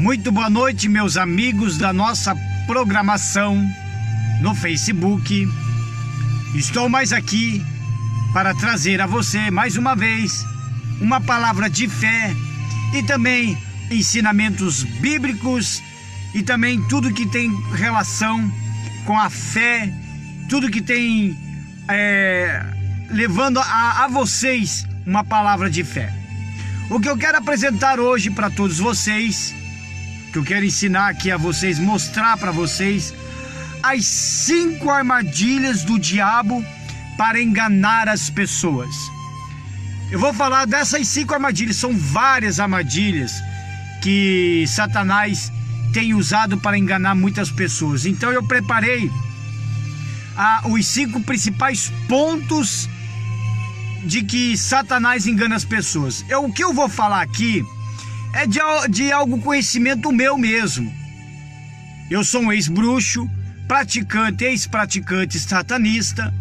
Muito boa noite, meus amigos da nossa programação no Facebook. Estou mais aqui para trazer a você, mais uma vez, uma palavra de fé e também ensinamentos bíblicos e também tudo que tem relação com a fé, tudo que tem levando a vocês uma palavra de fé. O que eu quero apresentar hoje para todos vocês, que eu quero ensinar aqui a vocês, mostrar para vocês as 5 armadilhas do diabo para enganar as pessoas. Eu vou falar dessas 5 armadilhas, são várias armadilhas que Satanás tem usado para enganar muitas pessoas. Então eu preparei os 5 principais pontos de que Satanás engana as pessoas. O que eu vou falar aqui é de algo conhecimento meu mesmo. Eu sou um ex-bruxo, ex-praticante satanista,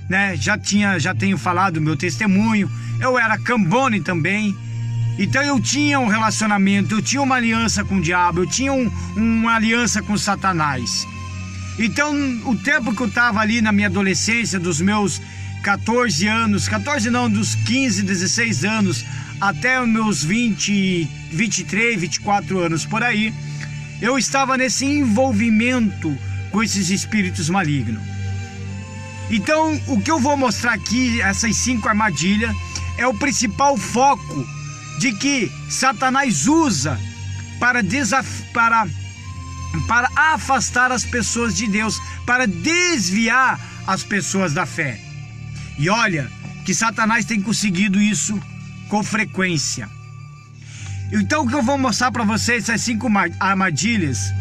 né? Já tenho falado meu testemunho. Eu era cambone também. Então eu tinha um relacionamento, eu tinha uma aliança com o diabo, eu tinha uma aliança com Satanás. Então o tempo que eu estava ali na minha adolescência, dos meus 14 anos, dos 15, 16 anos, até os meus 20, 23, 24 anos por aí, eu estava nesse envolvimento com esses espíritos malignos. Então o que eu vou mostrar aqui, essas 5 armadilhas, é o principal foco de que Satanás usa para afastar as pessoas de Deus, para desviar as pessoas da fé. E olha que Satanás tem conseguido isso com frequência. Então o que eu vou mostrar para vocês, essas 5 armadilhas,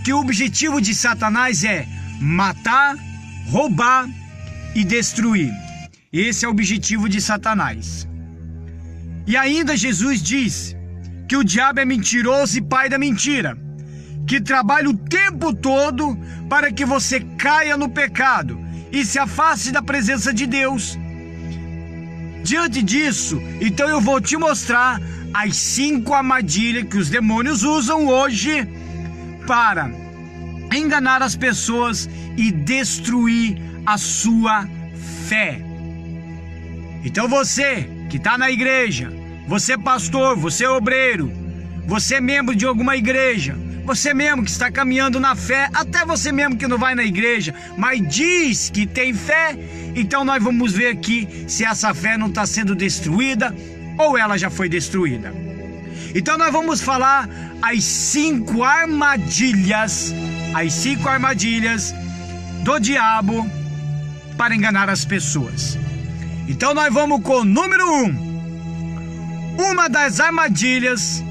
que o objetivo de Satanás é matar, roubar e destruir. Esse é o objetivo de Satanás. E ainda Jesus diz que o diabo é mentiroso e pai da mentira, que trabalha o tempo todo para que você caia no pecado e se afaste da presença de Deus. Diante disso, então eu vou te mostrar as 5 armadilhas que os demônios usam hoje para enganar as pessoas e destruir a sua fé. Então você que está na igreja, você pastor, você obreiro, você membro de alguma igreja, você mesmo que está caminhando na fé, até você mesmo que não vai na igreja, mas diz que tem fé, então nós vamos ver aqui se essa fé não está sendo destruída ou ela já foi destruída. Então nós vamos falar as 5 armadilhas, do diabo para enganar as pessoas. Então nós vamos com o número 1. Uma das armadilhas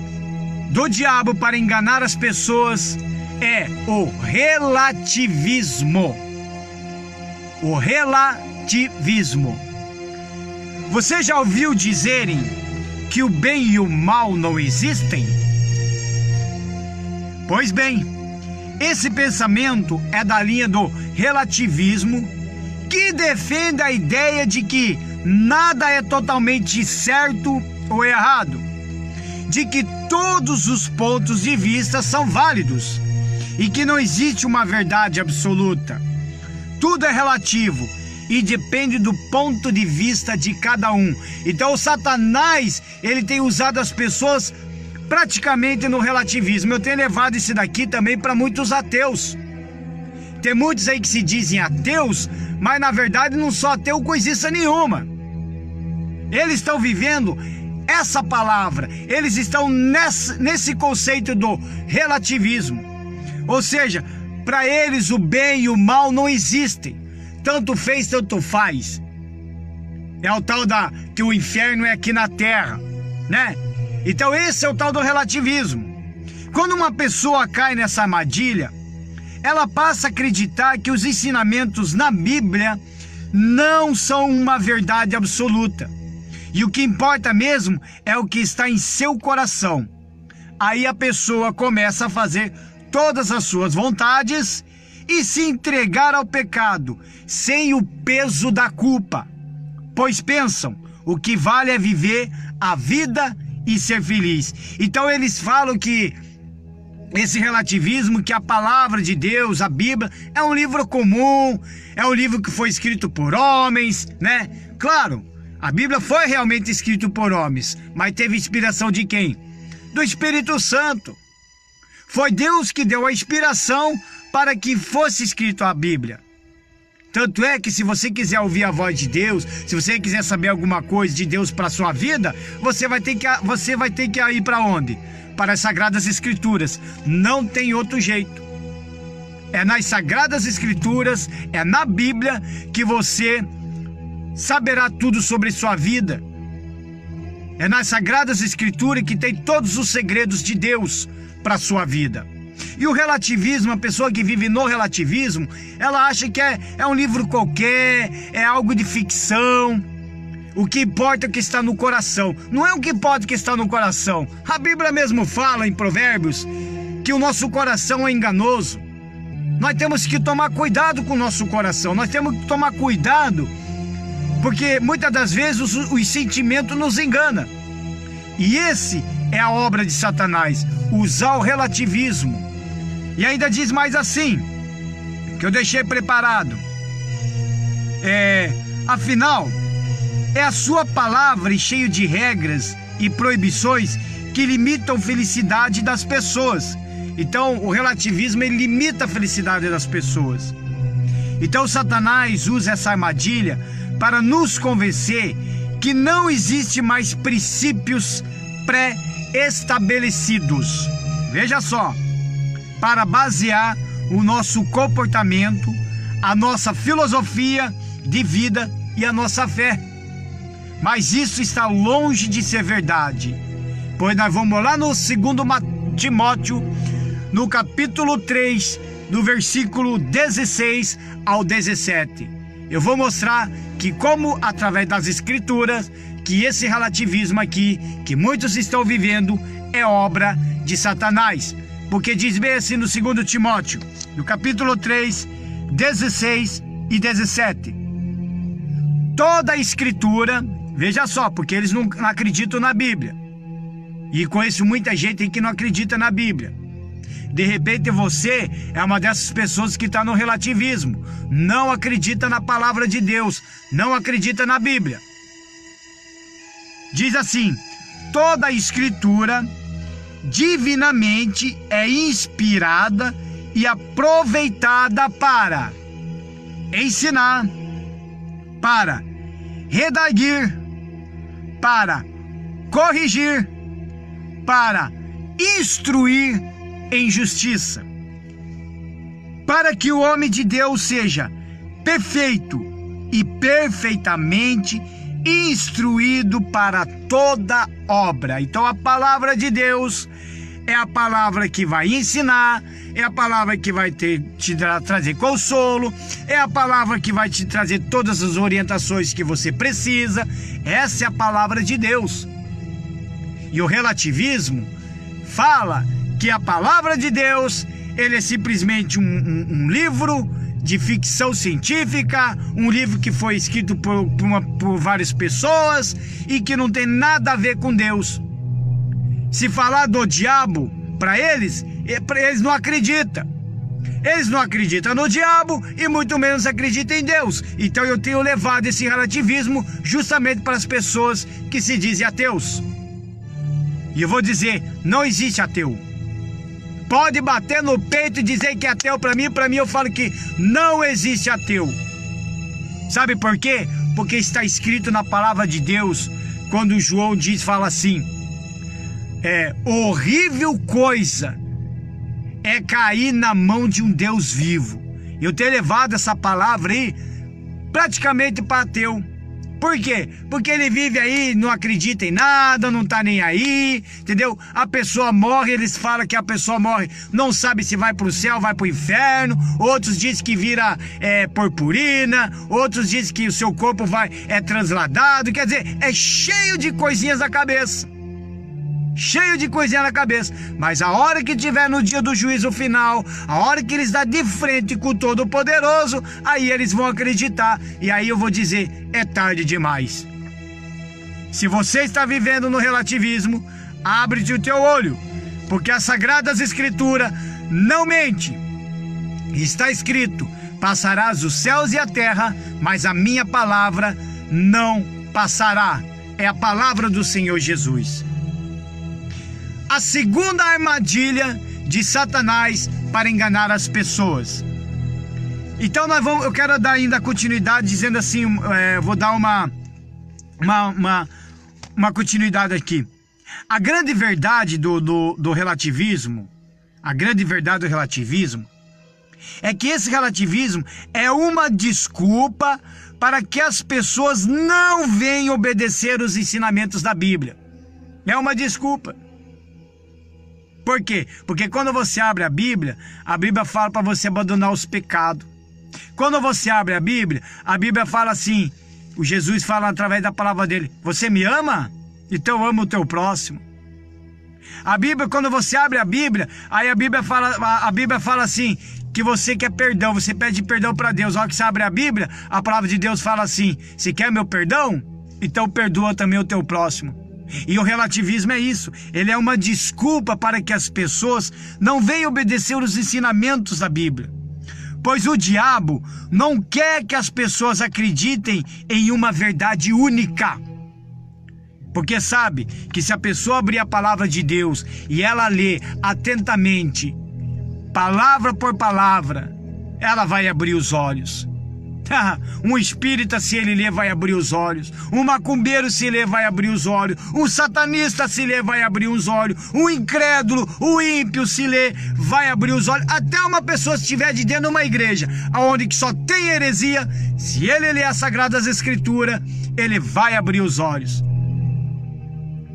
do diabo para enganar as pessoas é o relativismo. O relativismo. Você já ouviu dizerem que o bem e o mal não existem? Pois bem, esse pensamento é da linha do relativismo, que defende a ideia de que nada é totalmente certo ou errado, de que todos os pontos de vista são válidos e que não existe uma verdade absoluta. Tudo é relativo e depende do ponto de vista de cada um. Então o Satanás, ele tem usado as pessoas praticamente no relativismo. Eu tenho levado isso daqui também para muitos ateus. Tem muitos aí que se dizem ateus, mas na verdade não são ateu coisiça nenhuma. Eles estão vivendo essa palavra, eles estão nesse conceito do relativismo. Ou seja, para eles o bem e o mal não existem. Tanto fez, tanto faz. É o tal que o inferno é aqui na terra, né? Então esse é o tal do relativismo. Quando uma pessoa cai nessa armadilha, ela passa a acreditar que os ensinamentos na Bíblia não são uma verdade absoluta. E o que importa mesmo é o que está em seu coração. Aí a pessoa começa a fazer todas as suas vontades e se entregar ao pecado, sem o peso da culpa. Pois pensam, o que vale é viver a vida e ser feliz. Então eles falam que esse relativismo que a palavra de Deus, a Bíblia, é um livro comum, é um livro que foi escrito por homens, né? Claro, a Bíblia foi realmente escrita por homens, mas teve inspiração de quem? Do Espírito Santo. Foi Deus que deu a inspiração para que fosse escrito a Bíblia. Tanto é que se você quiser ouvir a voz de Deus, se você quiser saber alguma coisa de Deus para a sua vida, você vai ter que ir para onde? Para as Sagradas Escrituras. Não tem outro jeito. É nas Sagradas Escrituras, é na Bíblia que você saberá tudo sobre sua vida. É nas Sagradas Escrituras que tem todos os segredos de Deus para a sua vida. E o relativismo, a pessoa que vive no relativismo, ela acha que é um livro qualquer, é algo de ficção. O que importa é o que está no coração. Não é o que importa o que está no coração. A Bíblia mesmo fala em Provérbios que o nosso coração é enganoso. Nós temos que tomar cuidado com o nosso coração. Nós temos que tomar cuidado, porque muitas das vezes os sentimentos nos enganam. E esse é a obra de Satanás, usar o relativismo. E ainda diz mais assim, que eu deixei preparado. Afinal, é a sua palavra e cheio de regras e proibições que limitam a felicidade das pessoas. Então, o relativismo ele limita a felicidade das pessoas. Então, Satanás usa essa armadilha para nos convencer que não existe mais princípios pré-estabelecidos. Veja só, para basear o nosso comportamento, a nossa filosofia de vida e a nossa fé. Mas isso está longe de ser verdade, pois nós vamos lá no 2 Timóteo, no capítulo 3, do versículo 16 ao 17. Eu vou mostrar que como através das escrituras, que esse relativismo aqui, que muitos estão vivendo, é obra de Satanás. Porque diz bem assim no 2 Timóteo, no capítulo 3, 16 e 17. Toda a escritura, veja só, porque eles não acreditam na Bíblia. E conheço muita gente que não acredita na Bíblia. De repente você é uma dessas pessoas que está no relativismo. Não acredita na palavra de Deus. Não acredita na Bíblia. Diz assim: toda a escritura divinamente é inspirada e aproveitada para ensinar, para redarguir, para corrigir, para instruir em justiça, para que o homem de Deus seja perfeito e perfeitamente instruído para toda obra. Então a palavra de Deus é a palavra que vai ensinar, é a palavra que vai te trazer consolo, é a palavra que vai te trazer todas as orientações que você precisa. Essa é a palavra de Deus. E o relativismo fala que a palavra de Deus, ele é simplesmente um livro de ficção científica, um livro que foi escrito por várias pessoas e que não tem nada a ver com Deus. Se falar do diabo para eles não acreditam. Eles não acreditam no diabo e muito menos acreditam em Deus. Então eu tenho levado esse relativismo justamente para as pessoas que se dizem ateus. E eu vou dizer, não existe ateu. Pode bater no peito e dizer que é ateu para mim eu falo que não existe ateu. Sabe por quê? Porque está escrito na palavra de Deus, quando João fala assim: horrível coisa é cair na mão de um Deus vivo. Eu tenho levado essa palavra aí praticamente para ateu. Por quê? Porque ele vive aí, não acredita em nada, não tá nem aí, entendeu? A pessoa morre, eles falam que a pessoa morre, não sabe se vai pro céu, vai pro inferno. Outros dizem que vira purpurina, outros dizem que o seu corpo é transladado. Quer dizer, é cheio de coisinhas na cabeça. Cheio de coisinha na cabeça. Mas a hora que tiver no dia do juízo final, a hora que eles dão de frente com o Todo-Poderoso, aí eles vão acreditar. E aí eu vou dizer, é tarde demais. Se você está vivendo no relativismo, abre-te o teu olho. porque as Sagradas Escrituras não mente. Está escrito: passarás os céus e a terra, mas a minha palavra não passará. É a palavra do Senhor Jesus. A segunda armadilha de Satanás para enganar as pessoas. Então eu quero dar ainda continuidade dizendo assim, vou dar uma continuidade aqui. A grande verdade do relativismo, é que esse relativismo é uma desculpa para que as pessoas não venham obedecer os ensinamentos da Bíblia. É uma desculpa. Por quê? Porque quando você abre a Bíblia fala para você abandonar os pecados. Quando você abre a Bíblia fala assim, o Jesus fala através da palavra dele: você me ama? Então ama o teu próximo. A Bíblia, quando você abre a Bíblia, aí a Bíblia fala assim, que você quer perdão, você pede perdão para Deus. A hora que você abre a Bíblia, a palavra de Deus fala assim: se quer meu perdão, então perdoa também o teu próximo. E o relativismo é isso, ele é uma desculpa para que as pessoas não venham obedecer os ensinamentos da Bíblia. Pois o diabo não quer que as pessoas acreditem em uma verdade única. Porque sabe que se a pessoa abrir a palavra de Deus e ela ler atentamente, palavra por palavra, ela vai abrir os olhos. Um espírita, se ele ler, vai abrir os olhos. Um macumbeiro, se ler, vai abrir os olhos. Um satanista, se ler, vai abrir os olhos. Um incrédulo, o ímpio, se ler, vai abrir os olhos. Até uma pessoa, se estiver de dentro de uma igreja onde que só tem heresia, se ele ler as Sagradas Escrituras, ele vai abrir os olhos.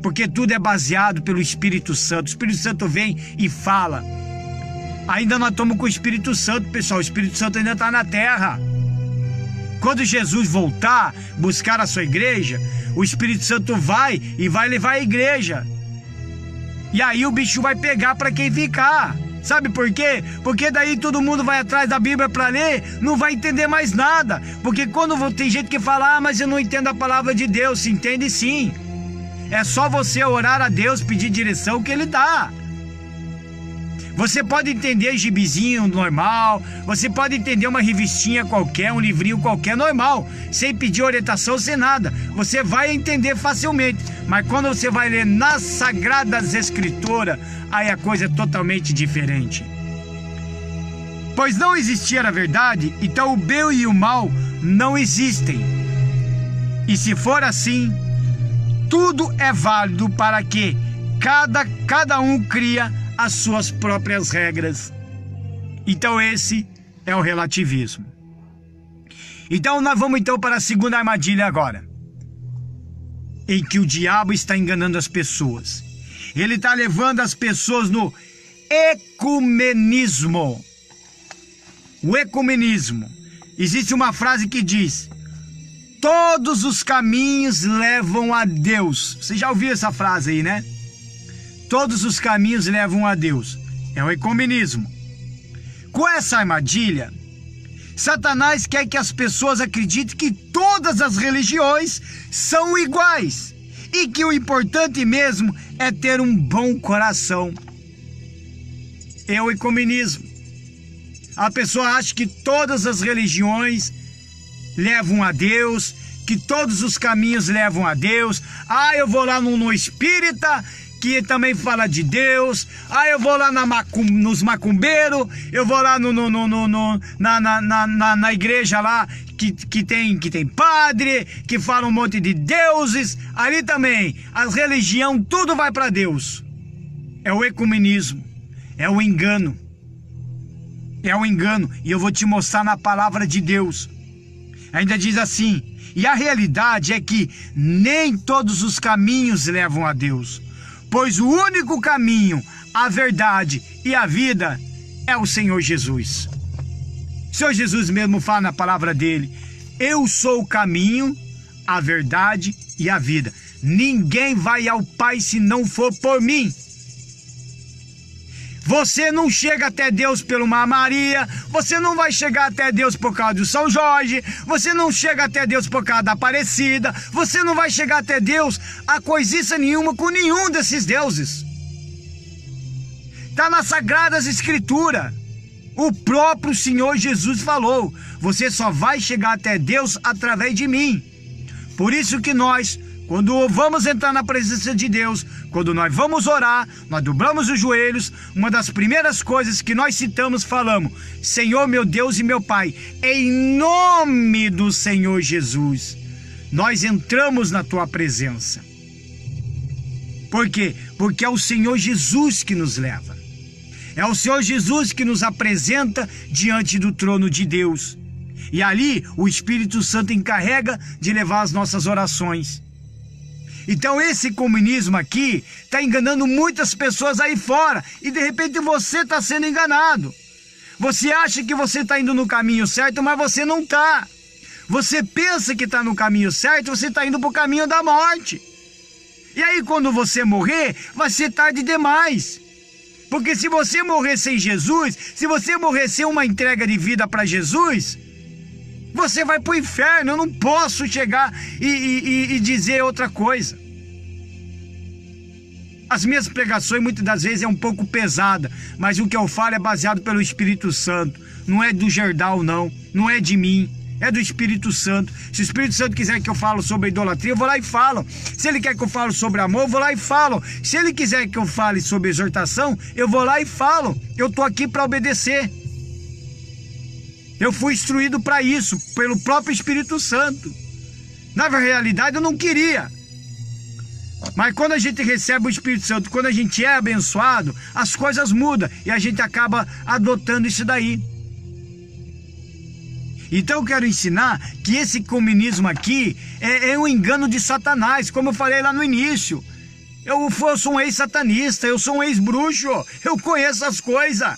Porque tudo é baseado pelo Espírito Santo. O Espírito Santo vem e fala. Ainda nós estamos com o Espírito Santo, pessoal. O Espírito Santo ainda está na terra. Quando Jesus voltar, buscar a sua igreja, o Espírito Santo vai levar a igreja. E aí o bicho vai pegar para quem ficar. Sabe por quê? Porque daí todo mundo vai atrás da Bíblia para ler, não vai entender mais nada. Porque quando tem gente que fala: mas eu não entendo a palavra de Deus. Se entende sim. É só você orar a Deus, pedir direção que Ele dá. Você pode entender gibizinho normal, você pode entender uma revistinha qualquer, um livrinho qualquer normal, sem pedir orientação, sem nada. Você vai entender facilmente. Mas quando você vai ler nas Sagradas Escrituras, aí a coisa é totalmente diferente. Pois não existir a verdade, então o bem e o mal não existem. E se for assim, tudo é válido para que cada um cria as suas próprias regras. Então esse é o relativismo. Então nós vamos para a segunda armadilha agora, em que o diabo está enganando as pessoas. Ele está levando as pessoas no ecumenismo. O ecumenismo. Existe uma frase que diz: todos os caminhos levam a Deus. Você já ouviu essa frase aí, né? Todos os caminhos levam a Deus. É o ecumenismo. Com essa armadilha, Satanás quer que as pessoas acreditem que todas as religiões são iguais e que o importante mesmo é ter um bom coração. É o ecumenismo. A pessoa acha que todas as religiões levam a Deus, que todos os caminhos levam a Deus. Eu vou lá no espírita, que também fala de Deus. Eu vou lá nos macumbeiros, eu vou lá na igreja lá que tem padre, que fala um monte de deuses. Ali também, as religiões, tudo vai para Deus. É o ecumenismo, é o engano. É um engano, e eu vou te mostrar na palavra de Deus. Ainda diz assim: e a realidade é que nem todos os caminhos levam a Deus, pois o único caminho, a verdade e a vida é o Senhor Jesus. O Senhor Jesus mesmo fala na palavra dele: eu sou o caminho, a verdade e a vida. Ninguém vai ao Pai se não for por mim. Você não chega até Deus por uma Maria, você não vai chegar até Deus por causa do São Jorge, você não chega até Deus por causa da Aparecida, você não vai chegar até Deus a coisiça nenhuma com nenhum desses deuses. Está nas Sagradas Escrituras. O próprio Senhor Jesus falou: você só vai chegar até Deus através de mim. Por isso que nós, quando vamos entrar na presença de Deus, quando nós vamos orar, nós dobramos os joelhos, uma das primeiras coisas que nós citamos, falamos: Senhor meu Deus e meu Pai, em nome do Senhor Jesus, nós entramos na tua presença. Por quê? Porque é o Senhor Jesus que nos leva. É o Senhor Jesus que nos apresenta diante do trono de Deus. E ali o Espírito Santo encarrega de levar as nossas orações. Então esse comunismo aqui está enganando muitas pessoas aí fora. E de repente você está sendo enganado. Você acha que você está indo no caminho certo, mas você não está. Você pensa que está no caminho certo, você está indo para o caminho da morte. E aí quando você morrer, vai ser tarde demais. Porque se você morrer sem Jesus, se você morrer sem uma entrega de vida para Jesus, você vai para o inferno. Eu não posso chegar e dizer outra coisa. As minhas pregações muitas das vezes é um pouco pesada, mas o que eu falo é baseado pelo Espírito Santo. Não é do Gerdau, não é de mim. É do Espírito Santo. Se o Espírito Santo quiser que eu falo sobre idolatria, eu vou lá e falo. Se ele quer que eu falo sobre amor, eu vou lá e falo. Se ele quiser que eu fale sobre exortação, eu vou lá e falo. Eu estou aqui para obedecer. Eu fui instruído para isso, pelo próprio Espírito Santo. Na realidade, eu não queria. Mas quando a gente recebe o Espírito Santo, quando a gente é abençoado, as coisas mudam. E a gente acaba adotando isso daí. Então eu quero ensinar que esse comunismo aqui é um engano de Satanás, como eu falei lá no início. Eu sou um ex-satanista, eu sou um ex-bruxo, eu conheço as coisas.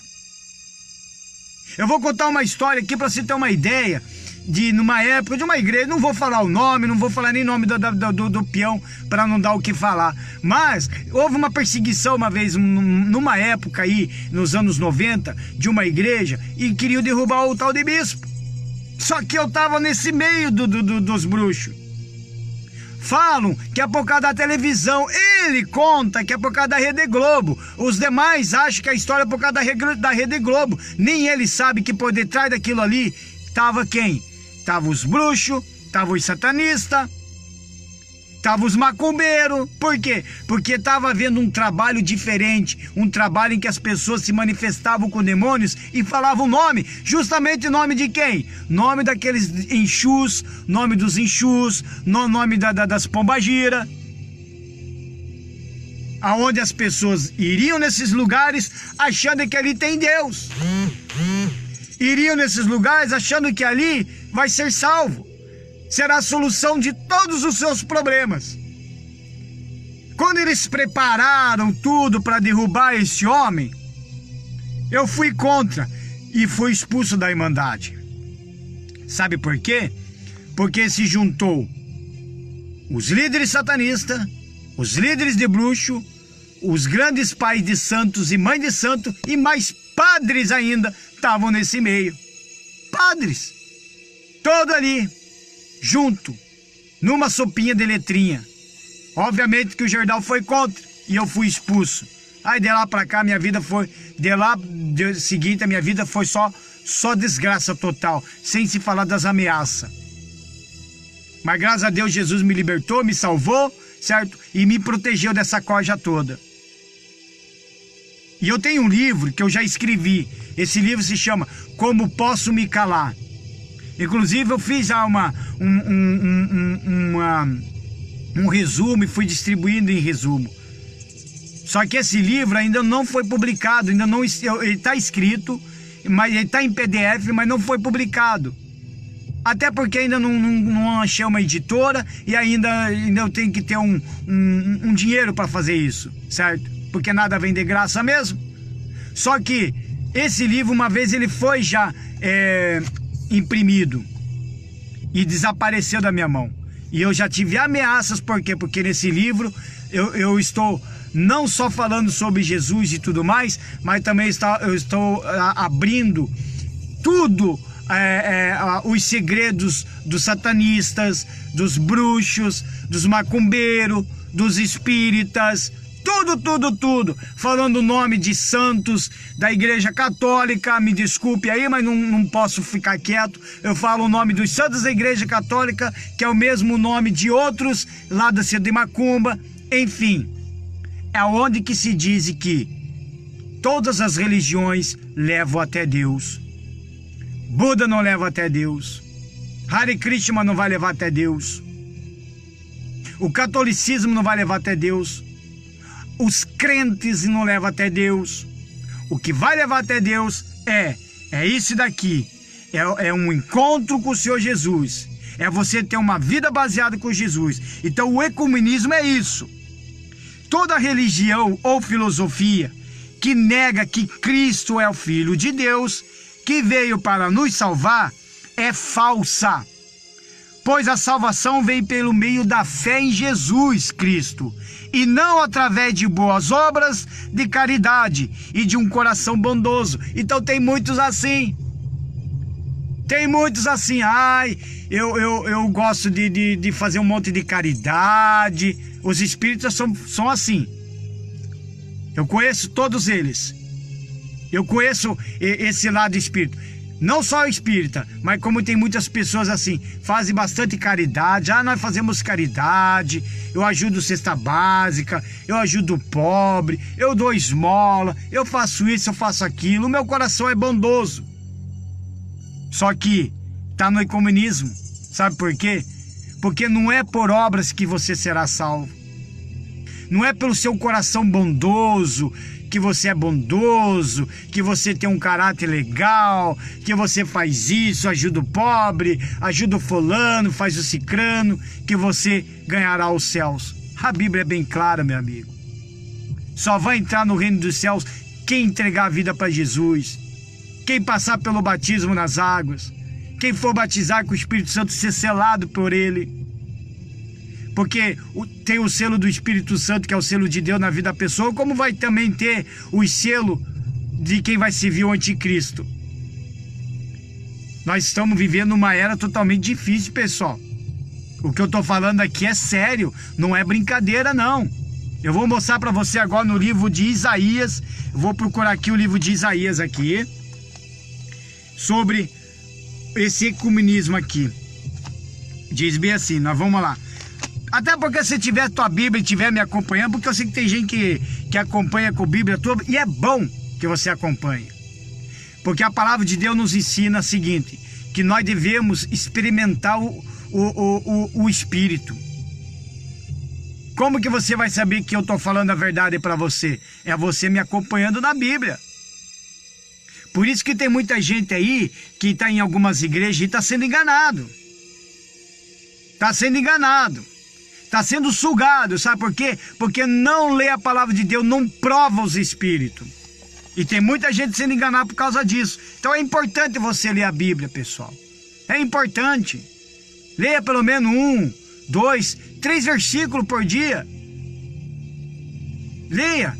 Eu vou contar uma história aqui para você ter uma ideia de numa época de uma igreja, não vou falar o nome, não vou falar nem o nome do peão para não dar o que falar, mas houve uma perseguição uma vez, numa época aí, nos anos 90, de uma igreja, e queriam derrubar o tal de bispo. Só que eu estava nesse meio dos bruxos. Falam que é por causa da televisão. Ele conta que é por causa da Rede Globo. Os demais acham que a história é por causa da Rede Globo. Nem ele sabe que por detrás daquilo ali estava quem? Tava os bruxos, tava os satanistas, tava os macumbeiros. Por quê? Porque estava havendo um trabalho diferente, um trabalho em que as pessoas se manifestavam com demônios e falavam o nome, justamente o nome de quem? Nome daqueles Exus, nome dos Exus, nome das pombagiras. Aonde as pessoas iriam nesses lugares achando que ali tem Deus. Iriam nesses lugares achando que ali vai ser salvo. Será a solução de todos os seus problemas. Quando eles prepararam tudo para derrubar esse homem, eu fui contra e fui expulso da Irmandade. Sabe por quê? Porque se juntou os líderes satanistas, os líderes de bruxo, os grandes pais de santos e mães de santo e mais padres ainda estavam nesse meio. Padres, todo ali, junto, numa sopinha de letrinha. Obviamente que o Gerdau foi contra e eu fui expulso. Aí de lá pra cá minha vida foi, de lá de seguinte a minha vida foi só desgraça total, sem se falar das ameaças. Mas graças a Deus Jesus me libertou, me salvou, certo? E me protegeu dessa corja toda. E eu tenho um livro que eu já escrevi. Esse livro se chama Como Posso Me Calar. Inclusive eu fiz já um resumo e fui distribuindo em resumo. Só que esse livro ainda não foi publicado, ainda não, ele está escrito, mas ele está em PDF, mas não foi publicado. Até porque ainda não achei uma editora e ainda eu tenho que ter um dinheiro para fazer isso, certo? Porque nada vem de graça mesmo. Só que esse livro, uma vez ele foi já imprimido e desapareceu da minha mão. E eu já tive ameaças, por quê? Porque nesse livro eu estou não só falando sobre Jesus e tudo mais, mas também eu estou abrindo tudo, os segredos dos satanistas, dos bruxos, dos macumbeiros, dos espíritas, tudo, falando o nome de santos da Igreja Católica. Me desculpe aí, mas não posso ficar quieto. Eu falo o nome dos santos da Igreja Católica, que é o mesmo nome de outros lá da Cidade de Macumba. Enfim, é onde que se diz que todas as religiões levam até Deus. Buda não leva até Deus. Hare Krishna não vai levar até Deus. O catolicismo não vai levar até Deus. Os crentes não levam até Deus. O que vai levar até Deus é isso daqui. É um encontro com o Senhor Jesus. É você ter uma vida baseada com Jesus. Então o ecumenismo é isso. Toda religião ou filosofia que nega que Cristo é o Filho de Deus, que veio para nos salvar, é falsa. Pois a salvação vem pelo meio da fé em Jesus Cristo, e não através de boas obras de caridade e de um coração bondoso. Então tem muitos assim. Tem muitos assim. Ai, eu gosto de fazer um monte de caridade. Os espíritas são assim. Eu conheço todos eles. Eu conheço esse lado espírita. Não só espírita, mas como tem muitas pessoas assim, fazem bastante caridade. Nós fazemos caridade, eu ajudo cesta básica, eu ajudo o pobre, eu dou esmola, eu faço isso, eu faço aquilo. O meu coração é bondoso. Só que está no ecumenismo. Sabe por quê? Porque não é por obras que você será salvo. Não é pelo seu coração bondoso que você é bondoso, que você tem um caráter legal, que você faz isso, ajuda o pobre, ajuda o fulano, faz o cicrano, que você ganhará os céus. A Bíblia é bem clara, meu amigo. Só vai entrar no reino dos céus quem entregar a vida para Jesus, quem passar pelo batismo nas águas, quem for batizar com o Espírito Santo, ser selado por Ele. Porque tem o selo do Espírito Santo, que é o selo de Deus na vida da pessoa, como vai também ter o selo de quem vai servir o anticristo. Nós estamos vivendo uma era totalmente difícil, pessoal. O que eu estou falando aqui é sério, não é brincadeira, não. Eu vou mostrar para você agora no livro de Isaías. Eu vou procurar aqui o livro de Isaías aqui, sobre esse ecumenismo aqui. Diz bem assim, nós vamos lá. Até porque se tiver tua Bíblia e estiver me acompanhando, porque eu sei que tem gente que acompanha com a Bíblia tua, e é bom que você acompanhe. Porque a palavra de Deus nos ensina o seguinte, que nós devemos experimentar o Espírito. Como que você vai saber que eu estou falando a verdade para você? É você me acompanhando na Bíblia. Por isso que tem muita gente aí que está em algumas igrejas e está sendo enganado. Está sendo enganado. Está sendo sugado, sabe por quê? Porque não lê a palavra de Deus, não prova os espíritos. E tem muita gente sendo enganada por causa disso. Então é importante você ler a Bíblia, pessoal. É importante. Leia pelo menos 1, 2, 3 versículos por dia. Leia.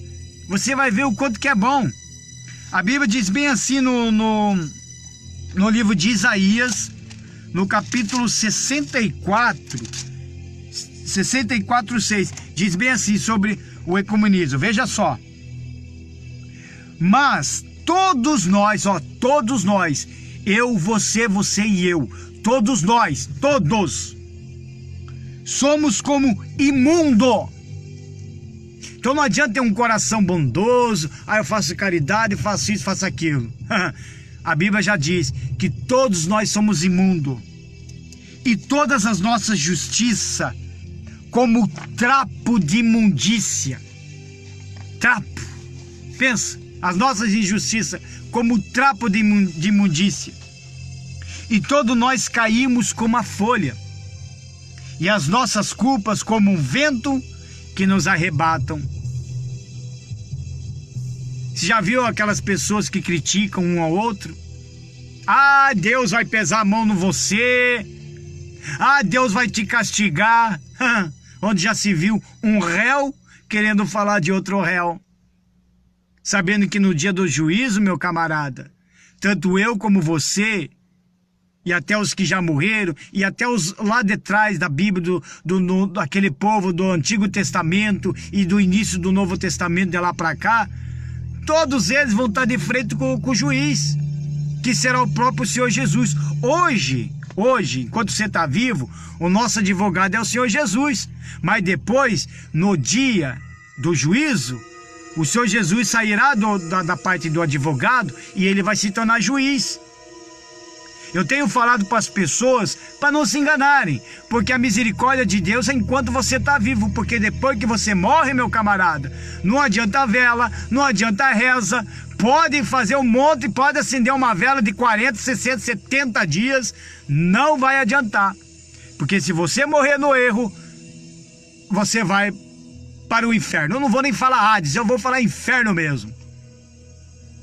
Você vai ver o quanto que é bom. A Bíblia diz bem assim no livro de Isaías, no capítulo 64:6, diz bem assim sobre o ecumenismo. Veja só. Mas todos nós, eu, você e eu, todos nós, somos como imundo. Então não adianta ter um coração bondoso, eu faço caridade, faço isso, faço aquilo. A Bíblia já diz que todos nós somos imundos. E todas as nossas justiças como trapo de imundícia. Trapo. Pensa, as nossas injustiças como trapo de imundícia. E todos nós caímos como a folha. E as nossas culpas como um vento que nos arrebatam. Você já viu aquelas pessoas que criticam um ao outro? Deus vai pesar a mão no você. Deus vai te castigar. Onde já se viu um réu querendo falar de outro réu. Sabendo que no dia do juízo, meu camarada, tanto eu como você e até os que já morreram, e até os lá de trás da Bíblia, daquele povo do Antigo Testamento e do início do Novo Testamento de lá para cá, todos eles vão estar de frente com o juiz, que será o próprio Senhor Jesus. Hoje, enquanto você está vivo, o nosso advogado é o Senhor Jesus, mas depois, no dia do juízo, o Senhor Jesus sairá da parte do advogado e ele vai se tornar juiz. Eu tenho falado para as pessoas para não se enganarem, porque a misericórdia de Deus é enquanto você está vivo, porque depois que você morre, meu camarada, não adianta vela, não adianta reza, pode fazer um monte, pode acender uma vela de 40, 60, 70 dias, não vai adiantar, porque se você morrer no erro, você vai para o inferno. Eu não vou nem falar Hades, eu vou falar inferno mesmo.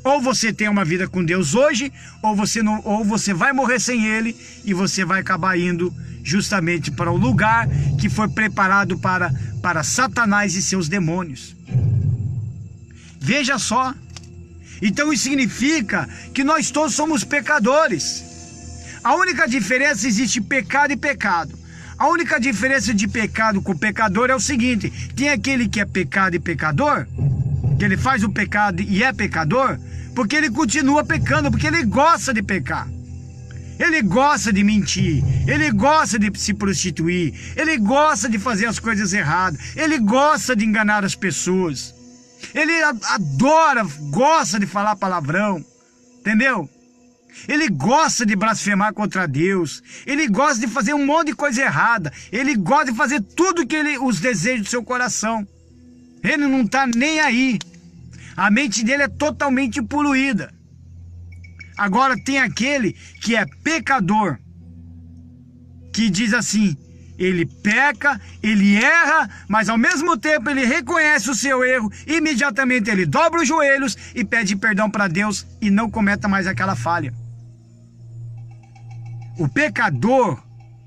Ou você tem uma vida com Deus hoje, ou você vai morrer sem Ele e você vai acabar indo justamente para o lugar que foi preparado para Satanás e seus demônios. Veja só. Então isso significa que nós todos somos pecadores. A única diferença, existe pecado e pecado. A única diferença de pecado com pecador é o seguinte: tem aquele que é pecado e pecador, que ele faz o pecado e é pecador, porque ele continua pecando, porque ele gosta de pecar. Ele gosta de mentir, ele gosta de se prostituir, ele gosta de fazer as coisas erradas, ele gosta de enganar as pessoas, ele gosta de falar palavrão, entendeu? Ele gosta de blasfemar contra Deus, ele gosta de fazer um monte de coisa errada, ele gosta de fazer tudo que os desejos do seu coração. Ele não está nem aí. A mente dele é totalmente poluída. Agora tem aquele que é pecador, que diz assim: ele peca, ele erra, mas ao mesmo tempo ele reconhece o seu erro, imediatamente ele dobra os joelhos e pede perdão para Deus e não cometa mais aquela falha. O pecador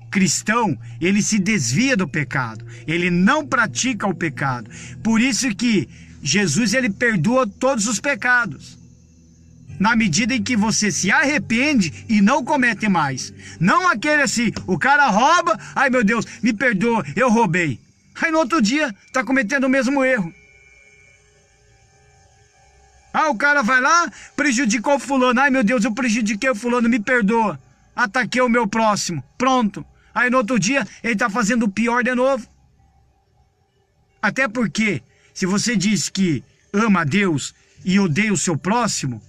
cristão, ele se desvia do pecado, ele não pratica o pecado. Por isso que Jesus, ele perdoa todos os pecados, na medida em que você se arrepende e não comete mais. Não aquele assim, o cara rouba, ai meu Deus, me perdoa, eu roubei. Aí no outro dia está cometendo o mesmo erro. Ah, o cara vai lá, prejudicou o fulano, ai meu Deus, eu prejudiquei o fulano, me perdoa. Ataquei o meu próximo, pronto. Aí no outro dia ele está fazendo o pior de novo. Até porque, se você diz que ama a Deus e odeia o seu próximo,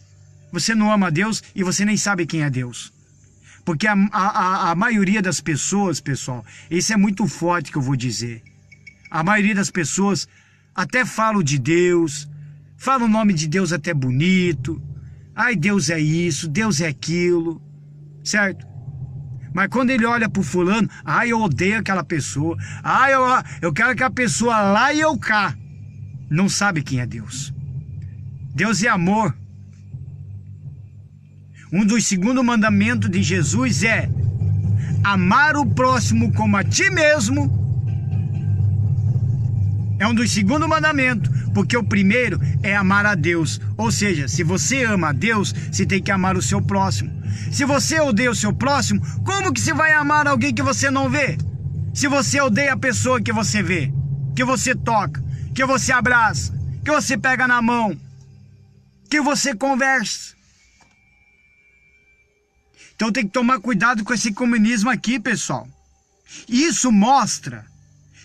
você não ama a Deus e você nem sabe quem é Deus. Porque a maioria das pessoas, pessoal, isso é muito forte que eu vou dizer. A maioria das pessoas até falam de Deus, falam o nome de Deus até bonito. Ai, Deus é isso, Deus é aquilo, certo? Mas quando ele olha pro fulano, ai, eu odeio aquela pessoa, ai, eu quero que a pessoa lá e eu cá. Não sabe quem é Deus. Deus é amor. Um dos segundos mandamentos de Jesus é amar o próximo como a ti mesmo. É um dos segundos mandamentos, porque o primeiro é amar a Deus. Ou seja, se você ama a Deus, você tem que amar o seu próximo. Se você odeia o seu próximo, como que você vai amar alguém que você não vê? Se você odeia a pessoa que você vê, que você toca, que você abraça, que você pega na mão, que você conversa. Então tem que tomar cuidado com esse comunismo aqui, pessoal. Isso mostra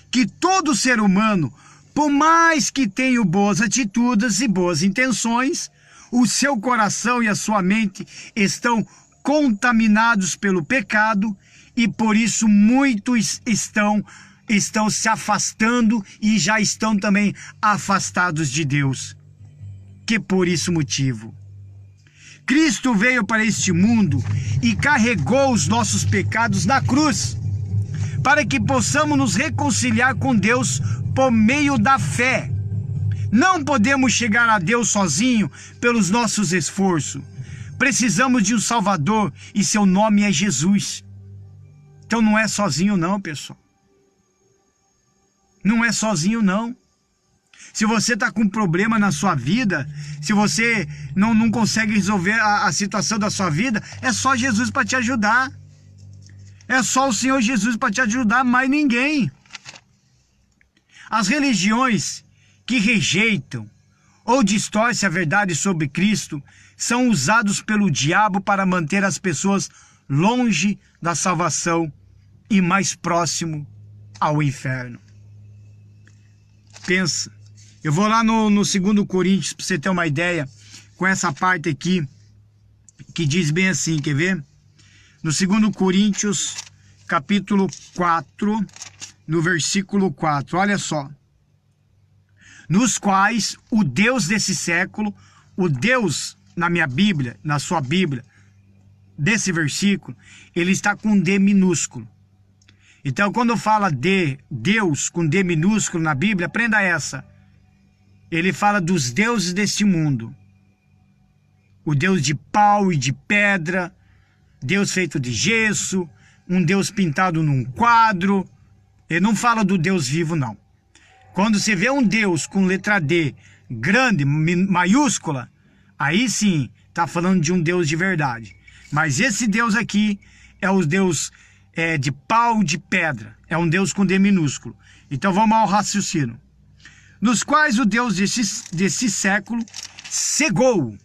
que todo ser humano, por mais que tenha boas atitudes e boas intenções, o seu coração e a sua mente estão contaminados pelo pecado e por isso muitos estão se afastando e já estão também afastados de Deus. Que por isso motivo Cristo veio para este mundo e carregou os nossos pecados na cruz, para que possamos nos reconciliar com Deus por meio da fé. Não podemos chegar a Deus sozinho pelos nossos esforços. Precisamos de um Salvador e seu nome é Jesus. Então não é sozinho não, pessoal. Não é sozinho não. Se você está com um problema na sua vida, se você não consegue resolver a situação da sua vida, é só Jesus para te ajudar. É só o Senhor Jesus para te ajudar, mais ninguém. As religiões que rejeitam ou distorcem a verdade sobre Cristo são usados pelo diabo para manter as pessoas longe da salvação e mais próximo ao inferno. Pensa, eu vou lá no 2 Coríntios para você ter uma ideia, com essa parte aqui, que diz bem assim, quer ver? No 2 Coríntios, capítulo 4, no versículo 4, olha só. Nos quais o Deus desse século, o Deus na minha Bíblia, na sua Bíblia, desse versículo, ele está com D minúsculo. Então, quando fala de Deus com D minúsculo na Bíblia, aprenda essa. Ele fala dos deuses deste mundo. O Deus de pau e de pedra, Deus feito de gesso, um Deus pintado num quadro. Ele não fala do Deus vivo, não. Quando você vê um Deus com letra D grande, maiúscula, aí sim está falando de um Deus de verdade. Mas esse Deus aqui é o Deus de pau de pedra. É um Deus com D minúsculo. Então vamos ao raciocínio. Nos quais o Deus desse século cegou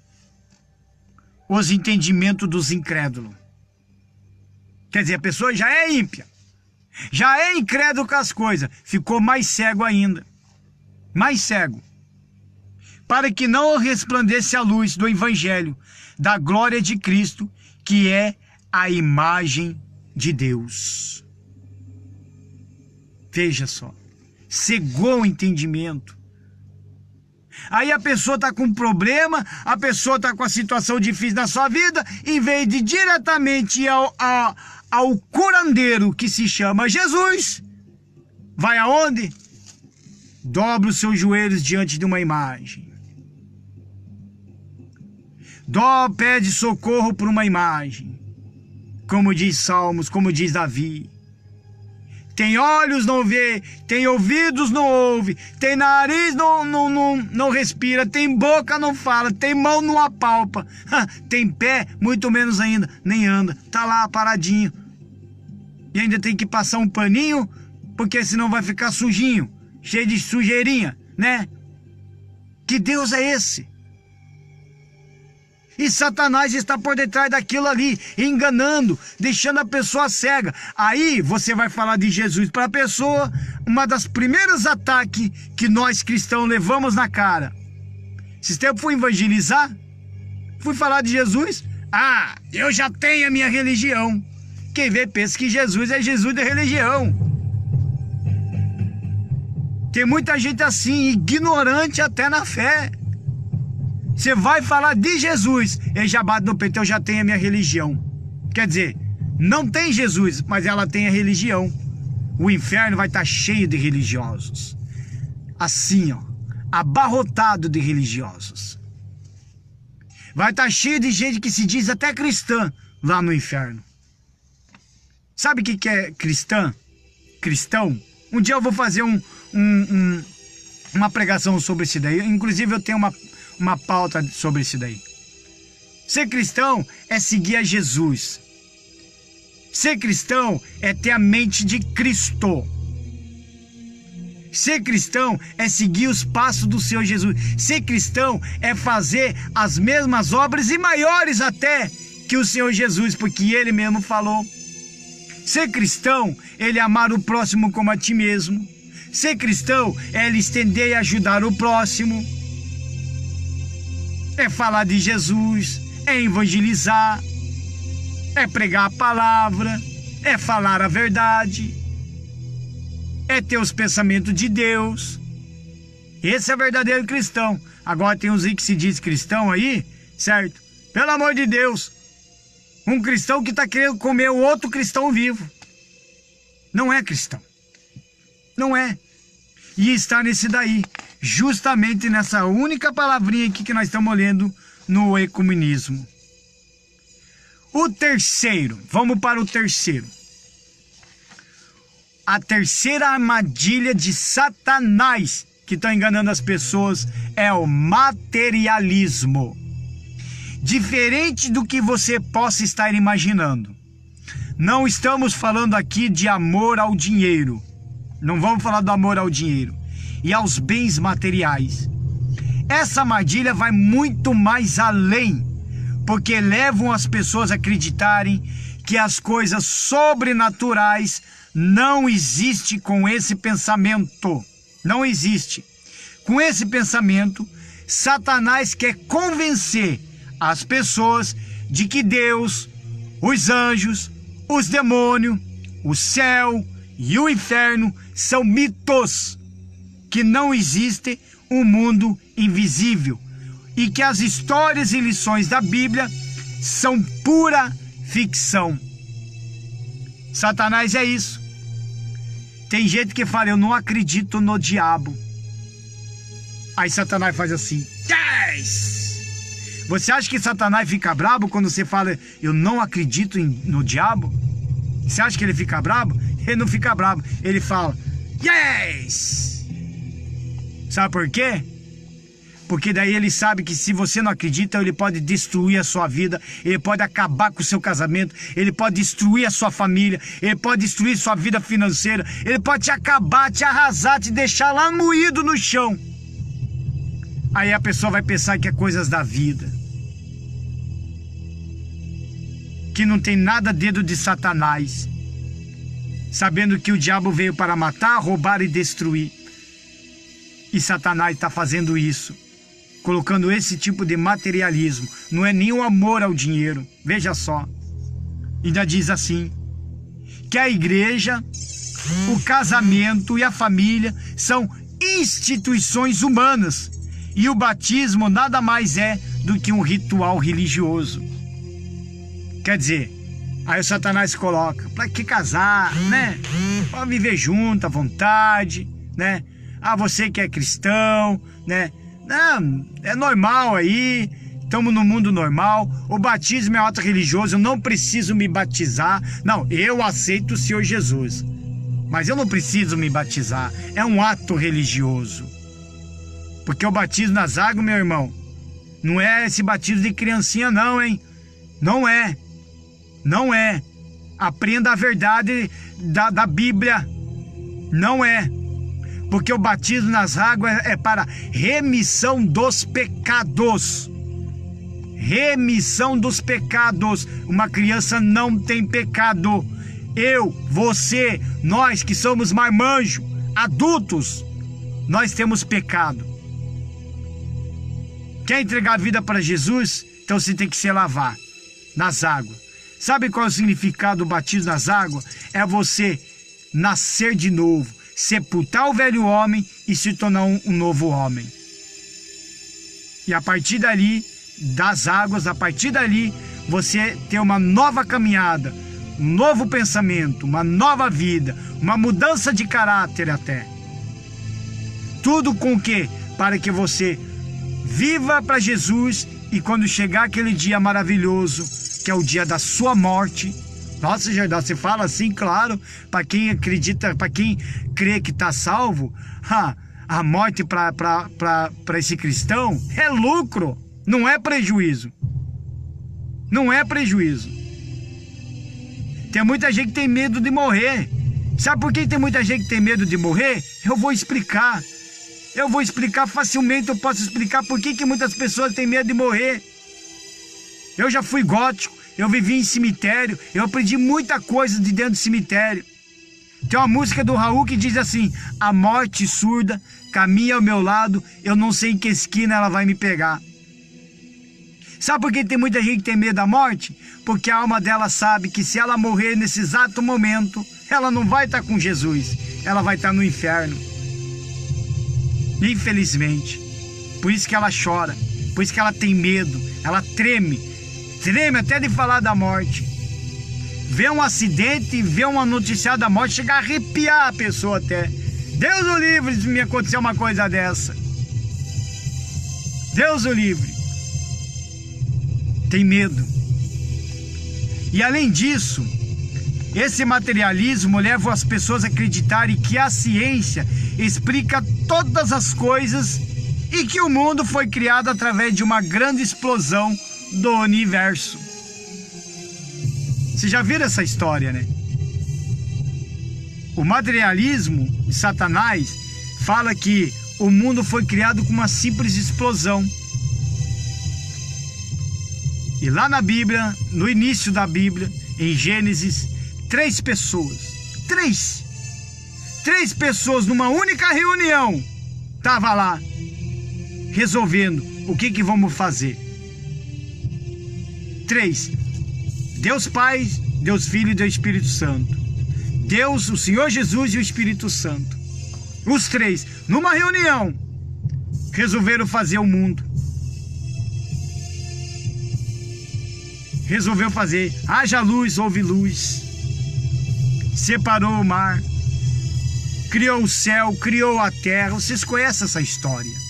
os entendimentos dos incrédulos. Quer dizer, a pessoa já é ímpia, já é incrédulo com as coisas, ficou mais cego ainda, mais cego, para que não resplandeça a luz do Evangelho, da glória de Cristo, que é a imagem de Deus. Veja só, cegou o entendimento. Aí a pessoa está com um problema, a pessoa está com a situação difícil na sua vida, em vez de diretamente ir ao curandeiro que se chama Jesus, vai aonde? Dobra os seus joelhos diante de uma imagem. Pede socorro por uma imagem. Como diz Salmos, como diz Davi. Tem olhos, não vê. Tem ouvidos, não ouve. Tem nariz, não respira. Tem boca, não fala. Tem mão, não apalpa. Tem pé, muito menos ainda, nem anda. Tá lá paradinho. E ainda tem que passar um paninho, porque senão vai ficar sujinho, cheio de sujeirinha, né? Que Deus é esse? E Satanás está por detrás daquilo ali, enganando, deixando a pessoa cega. Aí você vai falar de Jesus para a pessoa, uma das primeiras ataques que nós cristãos levamos na cara. Esses tempos fui evangelizar, fui falar de Jesus. Ah, eu já tenho a minha religião. Quem vê pensa que Jesus é Jesus da religião. Tem muita gente assim, ignorante até na fé. Você vai falar de Jesus, ele já bate no peito, eu já tenho a minha religião. Quer dizer, não tem Jesus, mas ela tem a religião. O inferno vai estar cheio de religiosos. Assim, ó, abarrotado de religiosos. Vai estar cheio de gente que se diz até cristã lá no inferno. Sabe o que é cristã? Cristão? Um dia eu vou fazer uma pregação sobre isso daí. Inclusive eu tenho uma pauta sobre isso daí. Ser cristão é seguir a Jesus. Ser cristão é ter a mente de Cristo. Ser cristão é seguir os passos do Senhor Jesus. Ser cristão é fazer as mesmas obras e maiores até que o Senhor Jesus, porque Ele mesmo falou. Ser cristão é ele amar o próximo como a ti mesmo. Ser cristão é ele estender e ajudar o próximo. É falar de Jesus, é evangelizar, é pregar a palavra, é falar a verdade, é ter os pensamentos de Deus. Esse é o verdadeiro cristão. Agora tem uns aí que se diz cristão aí, certo? Pelo amor de Deus, um cristão que está querendo comer o outro cristão vivo. Não é cristão. Não é. E está nesse daí, justamente nessa única palavrinha aqui que nós estamos lendo no ecumenismo. O terceiro, vamos para o terceiro. A terceira armadilha de Satanás que está enganando as pessoas é o materialismo. Diferente do que você possa estar imaginando, Não estamos falando aqui de amor ao dinheiro. Não vamos falar do amor ao dinheiro e aos bens materiais. Essa armadilha vai muito mais além, porque levam as pessoas a acreditarem que as coisas sobrenaturais não existem com esse pensamento. Não existe. Com esse pensamento, Satanás quer convencer as pessoas de que Deus, os anjos, os demônios, o céu e o inferno são mitos, que não existe um mundo invisível e que as histórias e lições da Bíblia são pura ficção. Satanás é isso. Tem gente que fala, eu não acredito no diabo. Aí Satanás faz assim, yes! Você acha que Satanás fica brabo quando você fala, eu não acredito no diabo? Você acha que ele fica brabo? Ele não fica brabo, ele fala, yes! Sabe por quê? Porque daí ele sabe que se você não acredita, ele pode destruir a sua vida, ele pode acabar com o seu casamento, ele pode destruir a sua família, ele pode destruir sua vida financeira, ele pode te acabar, te arrasar, te deixar lá moído no chão. Aí a pessoa vai pensar que é coisas da vida, que não tem nada dedo de Satanás, sabendo que o diabo veio para matar, roubar e destruir. E Satanás está fazendo isso, colocando esse tipo de materialismo. Não é nem o amor ao dinheiro. Veja só. Ainda diz assim, que a igreja, o casamento e a família são instituições humanas. E o batismo nada mais é do que um ritual religioso. Quer dizer, aí o Satanás coloca, para que casar, né? Para viver junto à vontade, né? Ah, você que é cristão, né? Não, é normal aí, estamos no mundo normal. O batismo é um ato religioso, eu não preciso me batizar. Não, eu aceito o Senhor Jesus, mas eu não preciso me batizar. É um ato religioso. Porque o batismo nas águas, meu irmão, não é esse batismo de criancinha não, hein? Não é. Não é. Aprenda a verdade da Bíblia. Não é. Porque o batismo nas águas é para remissão dos pecados. Remissão dos pecados. Uma criança não tem pecado. Eu, você, nós que somos marmanjos, adultos, nós temos pecado. Quer entregar a vida para Jesus? Então você tem que se lavar nas águas. Sabe qual é o significado do batismo nas águas? É você nascer de novo, sepultar o velho homem e se tornar um novo homem. E a partir dali, das águas, a partir dali, você ter uma nova caminhada, um novo pensamento, uma nova vida, uma mudança de caráter até. Tudo com o quê? Para que você viva para Jesus e quando chegar aquele dia maravilhoso, que é o dia da sua morte. Nossa, Jardel, você fala assim, claro, para quem acredita, para quem crê que está salvo, a morte para esse cristão é lucro, não é prejuízo. Não é prejuízo. Tem muita gente que tem medo de morrer. Sabe por que tem muita gente que tem medo de morrer? Eu vou explicar. Eu vou explicar facilmente, eu posso explicar por que muitas pessoas têm medo de morrer. Eu já fui gótico, eu vivi em cemitério, eu aprendi muita coisa de dentro do cemitério. Tem uma música do Raul que diz assim, a morte surda caminha ao meu lado, eu não sei em que esquina ela vai me pegar. Sabe por que tem muita gente que tem medo da morte? Porque a alma dela sabe que se ela morrer nesse exato momento, ela não vai estar com Jesus, ela vai estar no inferno. Infelizmente. Por isso que ela chora, por isso que ela tem medo, ela treme até de falar da morte. Vê um acidente, vê uma notícia da morte, chega a arrepiar a pessoa até. Deus o livre de me acontecer uma coisa dessa. Deus o livre. Tem medo. E além disso, esse materialismo leva as pessoas a acreditarem que a ciência explica todas as coisas e que o mundo foi criado através de uma grande explosão do universo. Vocês já viram essa história, né? O materialismo de Satanás fala que o mundo foi criado com uma simples explosão. E lá na Bíblia, no início da Bíblia, em Gênesis, 3 pessoas, três pessoas numa única reunião, estavam lá, resolvendo o que vamos fazer. 3. Deus Pai, Deus Filho e Deus Espírito Santo. Deus, o Senhor Jesus e o Espírito Santo. Os 3, numa reunião, resolveram fazer o mundo. Resolveu fazer, haja luz, houve luz. Separou o mar, criou o céu, criou a terra. Vocês conhecem essa história.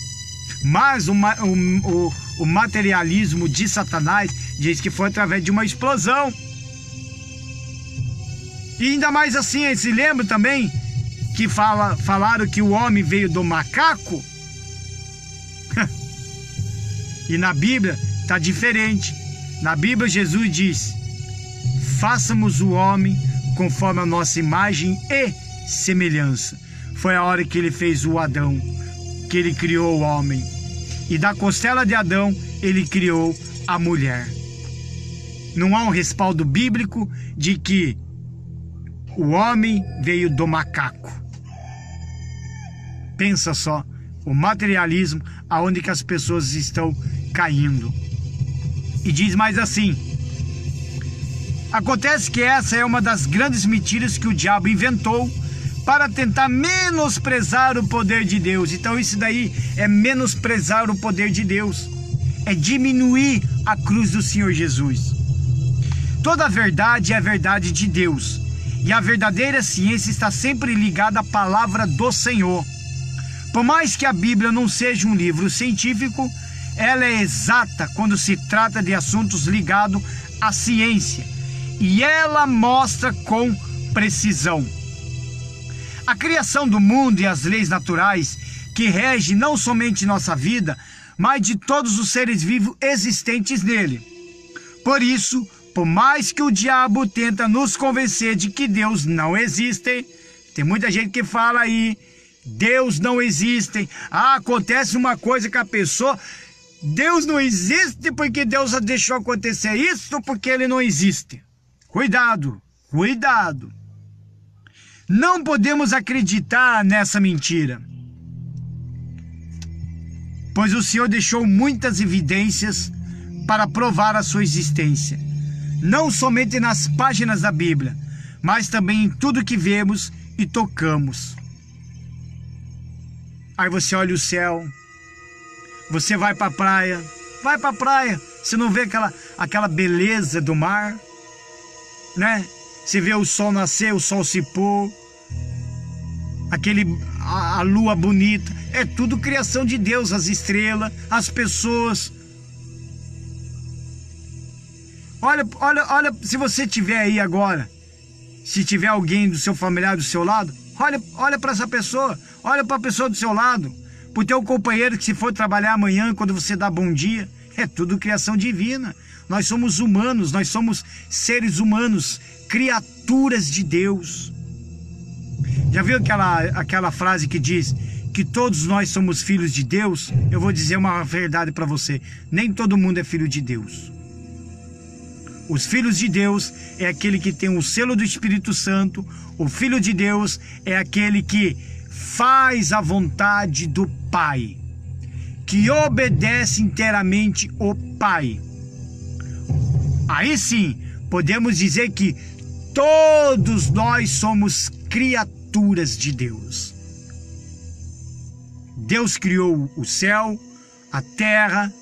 Mas o materialismo de Satanás diz que foi através de uma explosão. E ainda mais assim, eles se lembram também que falaram que o homem veio do macaco? E na Bíblia está diferente. Na Bíblia Jesus diz: façamos o homem conforme a nossa imagem e semelhança. Foi a hora que ele fez o Adão, que ele criou o homem. E da costela de Adão ele criou a mulher. Não há um respaldo bíblico de que o homem veio do macaco. Pensa só, o materialismo, aonde que as pessoas estão caindo. E diz mais assim: acontece que essa é uma das grandes mentiras que o diabo inventou para tentar menosprezar o poder de Deus. Então isso daí é menosprezar o poder de Deus, é diminuir a cruz do Senhor Jesus. Toda a verdade é a verdade de Deus, e a verdadeira ciência está sempre ligada à palavra do Senhor. Por mais que a Bíblia não seja um livro científico, ela é exata quando se trata de assuntos ligados à ciência, e ela mostra com precisão. A criação do mundo e as leis naturais que regem não somente nossa vida, mas de todos os seres vivos existentes nele. Por isso, por mais que o diabo tenta nos convencer de que Deus não existe, tem muita gente que fala aí, Deus não existe, acontece uma coisa com a pessoa, Deus não existe porque Deus deixou acontecer isso, porque ele não existe. Cuidado, cuidado. Não podemos acreditar nessa mentira, pois o Senhor deixou muitas evidências para provar a sua existência, não somente nas páginas da Bíblia, mas também em tudo que vemos e tocamos. Aí você olha o céu, você vai para a praia, você não vê aquela beleza do mar, né? Você vê o sol nascer, o sol se pôr, a lua bonita, é tudo criação de Deus, as estrelas, as pessoas. Olha, se você tiver aí agora, se tiver alguém do seu familiar do seu lado, olha para essa pessoa, olha para a pessoa do seu lado, para o teu companheiro que se for trabalhar amanhã, quando você dá bom dia, é tudo criação divina. Nós somos humanos, nós somos seres humanos, criaturas de Deus. Já viu aquela frase que diz que todos nós somos filhos de Deus? Eu vou dizer uma verdade para você: nem todo mundo é filho de Deus. Os filhos de Deus é aquele que tem o selo do Espírito Santo. O filho de Deus é aquele que faz a vontade do Pai, que obedece inteiramente o Pai. Aí sim, podemos dizer que todos nós somos criaturas de Deus. Deus criou o céu, a terra,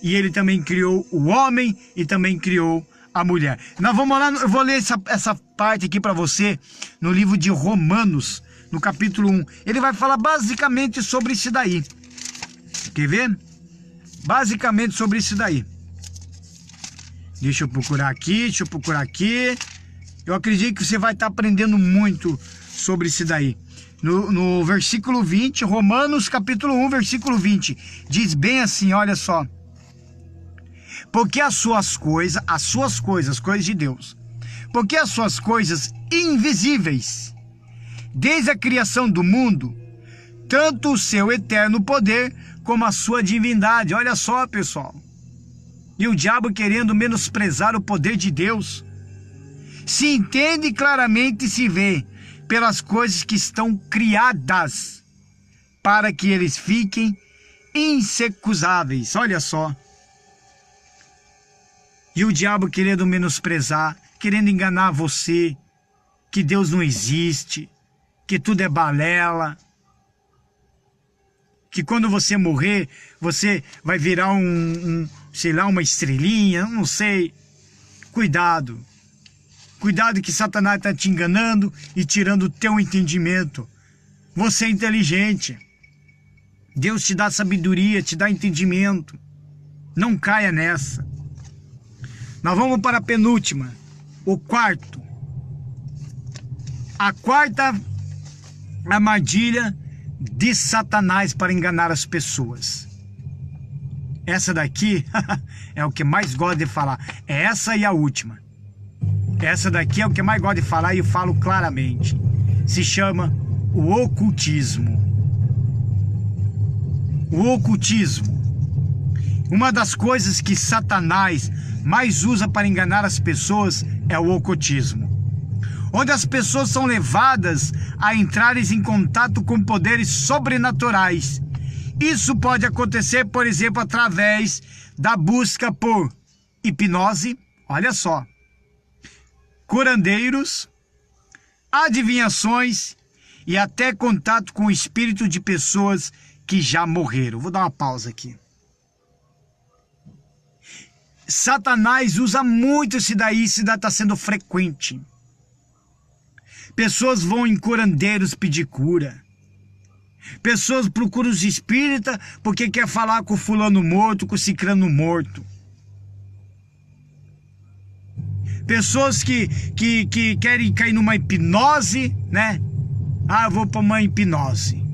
e Ele também criou o homem e também criou a mulher. Nós vamos lá, eu vou ler essa parte aqui para você, no livro de Romanos, no capítulo 1. Ele vai falar basicamente sobre isso daí. Quer ver? Basicamente sobre isso daí. Deixa eu procurar aqui, Eu acredito que você vai estar aprendendo muito sobre isso daí. No versículo 20, Romanos capítulo 1, versículo 20, diz bem assim, olha só. Porque as suas coisas, as coisas de Deus, porque as suas coisas invisíveis, desde a criação do mundo, tanto o seu eterno poder como a sua divindade. Olha só, pessoal. E o diabo querendo menosprezar o poder de Deus, se entende claramente e se vê pelas coisas que estão criadas, para que eles fiquem insecusáveis. Olha só. E o diabo querendo menosprezar, querendo enganar você, que Deus não existe, que tudo é balela, que quando você morrer, você vai virar sei lá, uma estrelinha, não sei. Cuidado. Cuidado que Satanás está te enganando e tirando o teu entendimento. Você é inteligente. Deus te dá sabedoria, te dá entendimento. Não caia nessa. Nós vamos para a penúltima, o quarto. A quarta armadilha de Satanás para enganar as pessoas. Essa daqui é o que mais gosto de falar. É essa e a última. Essa daqui é o que mais gosto de falar e eu falo claramente. Se chama o ocultismo. O ocultismo. Uma das coisas que Satanás mais usa para enganar as pessoas é o ocultismo, onde as pessoas são levadas a entrarem em contato com poderes sobrenaturais. Isso pode acontecer, por exemplo, através da busca por hipnose, olha só, curandeiros, adivinhações e até contato com o espírito de pessoas que já morreram. Vou dar uma pausa aqui. Satanás usa muito isso daí está sendo frequente. Pessoas vão em curandeiros pedir cura. Pessoas procuram os espíritas porque quer falar com o fulano morto, com o cicrano morto. Pessoas que querem cair numa hipnose, né? Ah, eu vou para uma hipnose.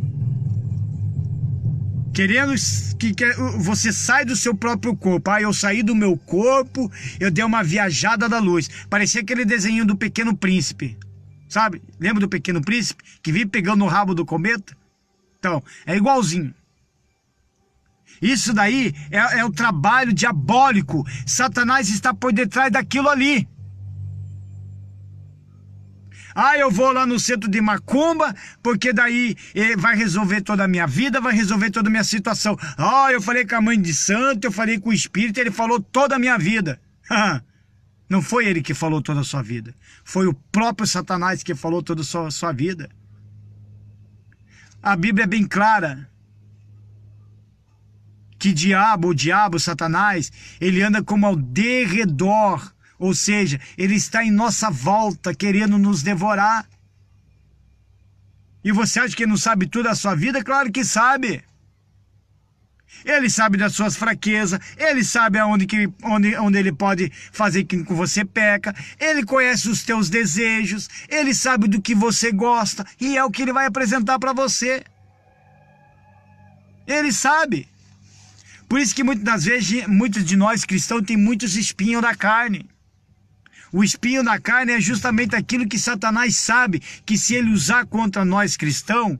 Querendo que você sai do seu próprio corpo. Ah, eu saí do meu corpo, eu dei uma viajada da luz. Parecia aquele desenho do Pequeno Príncipe. Sabe? Lembra do Pequeno Príncipe? Que vive pegando o rabo do cometa? Então, é igualzinho. Isso daí é o trabalho diabólico. Satanás está por detrás daquilo ali. Ah, eu vou lá no centro de macumba, porque daí vai resolver toda a minha vida, vai resolver toda a minha situação. Ah, eu falei com a mãe de santo, eu falei com o espírito, ele falou toda a minha vida. Não foi ele que falou toda a sua vida. Foi o próprio Satanás que falou toda a sua vida. A Bíblia é bem clara. Que o diabo, Satanás, ele anda como ao derredor. Ou seja, ele está em nossa volta, querendo nos devorar. E você acha que ele não sabe tudo da sua vida? Claro que sabe. Ele sabe das suas fraquezas, ele sabe onde ele pode fazer com que você peca, ele conhece os teus desejos, ele sabe do que você gosta, e é o que ele vai apresentar para você. Ele sabe. Por isso que muitas das vezes, muitos de nós cristãos têm muitos espinhos na carne. O espinho na carne é justamente aquilo que Satanás sabe que se ele usar contra nós cristãos,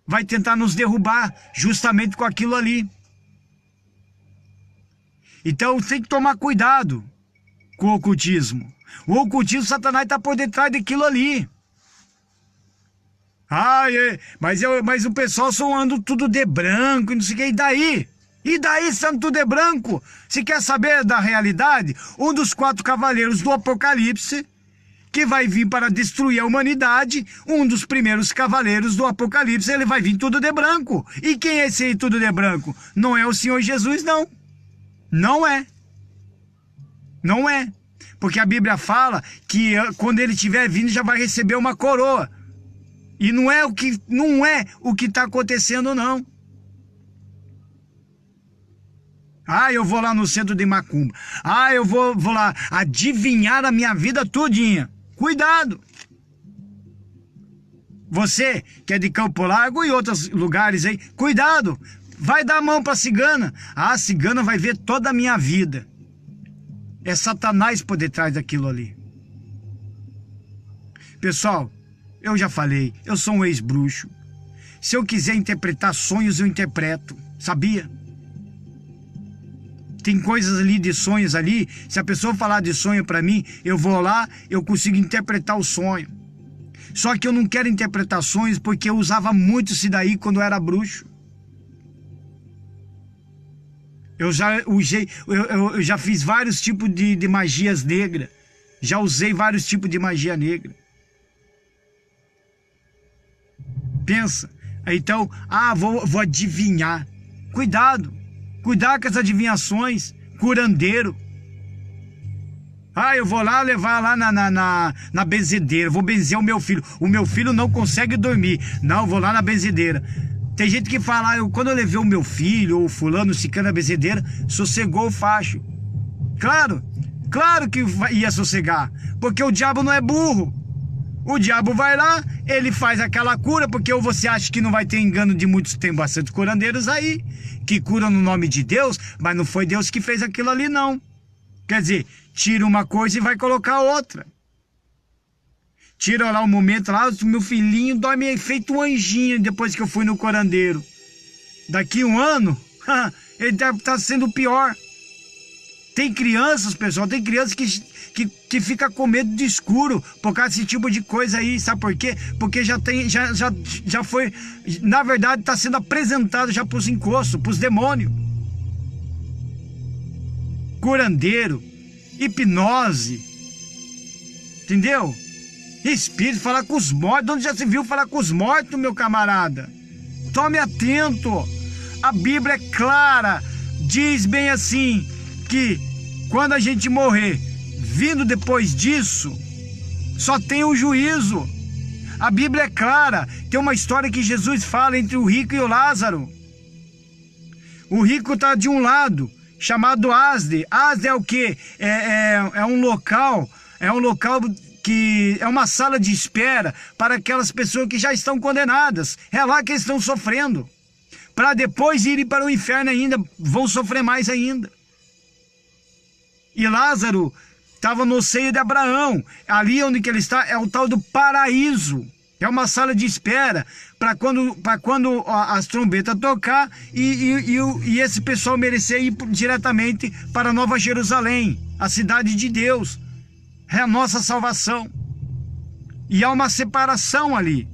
vai tentar nos derrubar justamente com aquilo ali. Então tem que tomar cuidado com o ocultismo. O ocultismo, Satanás está por detrás daquilo ali. Ah, mas o pessoal só anda tudo de branco e não sei o que, e daí? E daí, sendo tudo de branco? Se quer saber da realidade, um dos 4 cavaleiros do Apocalipse, que vai vir para destruir a humanidade, um dos primeiros cavaleiros do Apocalipse, ele vai vir tudo de branco. E quem é esse aí tudo de branco? Não é o Senhor Jesus, não. Não é. Não é. Porque a Bíblia fala que quando ele estiver vindo já vai receber uma coroa. E não é o que está acontecendo, não. Ah, eu vou lá no centro de macumba. Ah, eu vou lá adivinhar a minha vida todinha. Cuidado. Você que é de Campo Largo e outros lugares aí, cuidado. Vai dar a mão para a cigana. Ah, a cigana vai ver toda a minha vida. É Satanás por detrás daquilo ali. Pessoal, eu já falei, eu sou um ex-bruxo. Se eu quiser interpretar sonhos, eu interpreto. Sabia? Tem coisas ali de sonhos ali. Se a pessoa falar de sonho para mim, eu vou lá, eu consigo interpretar o sonho. Só que eu não quero interpretar sonhos porque eu usava muito isso daí quando eu era bruxo. Eu já fiz vários tipos de magias negras. Já usei vários tipos de magia negra. Pensa. Então, vou adivinhar. Cuidado. Cuidado com as adivinhações. Curandeiro. Eu vou lá levar lá na benzedeira. Vou benzer o meu filho. O meu filho não consegue dormir. Não, vou lá na benzedeira. Tem gente que fala, quando eu levei o meu filho ou fulano ficando na benzedeira, sossegou o facho. Claro que ia sossegar. Porque o diabo não é burro. O diabo vai lá, ele faz aquela cura, porque ou você acha que não vai ter engano de muitos, tem bastante curandeiros aí, que curam no nome de Deus, mas não foi Deus que fez aquilo ali não. Quer dizer, tira uma coisa e vai colocar outra. Tira lá um momento lá, o meu filhinho dorme feito um anjinho depois que eu fui no curandeiro. Daqui um ano, ele deve estar sendo pior. Tem crianças, pessoal, tem crianças que fica com medo de escuro por causa desse tipo de coisa aí, sabe por quê? Porque já foi, na verdade, está sendo apresentado já para os encostos, para os demônios. Curandeiro, hipnose, entendeu? Espírito, falar com os mortos. Onde já se viu falar com os mortos, meu camarada? Tome atento. A Bíblia é clara. Diz bem assim, que quando a gente morrer, vindo depois disso, só tem o juízo. A Bíblia é clara. Tem uma história que Jesus fala entre o rico e o Lázaro. O rico está de um lado, chamado Asde. Asde é o quê? É um local que é uma sala de espera para aquelas pessoas que já estão condenadas. É lá que eles estão sofrendo. Para depois irem para o inferno ainda, vão sofrer mais ainda. E Lázaro estava no seio de Abraão. Ali onde que ele está é o tal do paraíso. É uma sala de espera para quando as trombetas tocar e esse pessoal merecer ir diretamente para Nova Jerusalém, a cidade de Deus. É a nossa salvação. E há uma separação ali.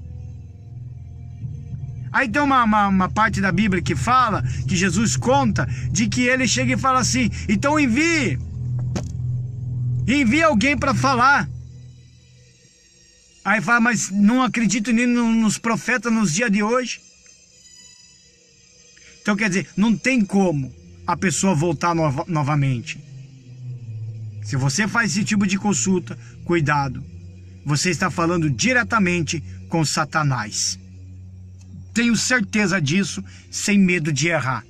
Aí tem uma parte da Bíblia que fala, que Jesus conta, de que ele chega e fala assim, então envie alguém para falar. Aí fala, mas não acredito nem nos profetas nos dias de hoje. Então quer dizer, não tem como a pessoa voltar novamente. Se você faz esse tipo de consulta, cuidado. Você está falando diretamente com Satanás. Tenho certeza disso, sem medo de errar.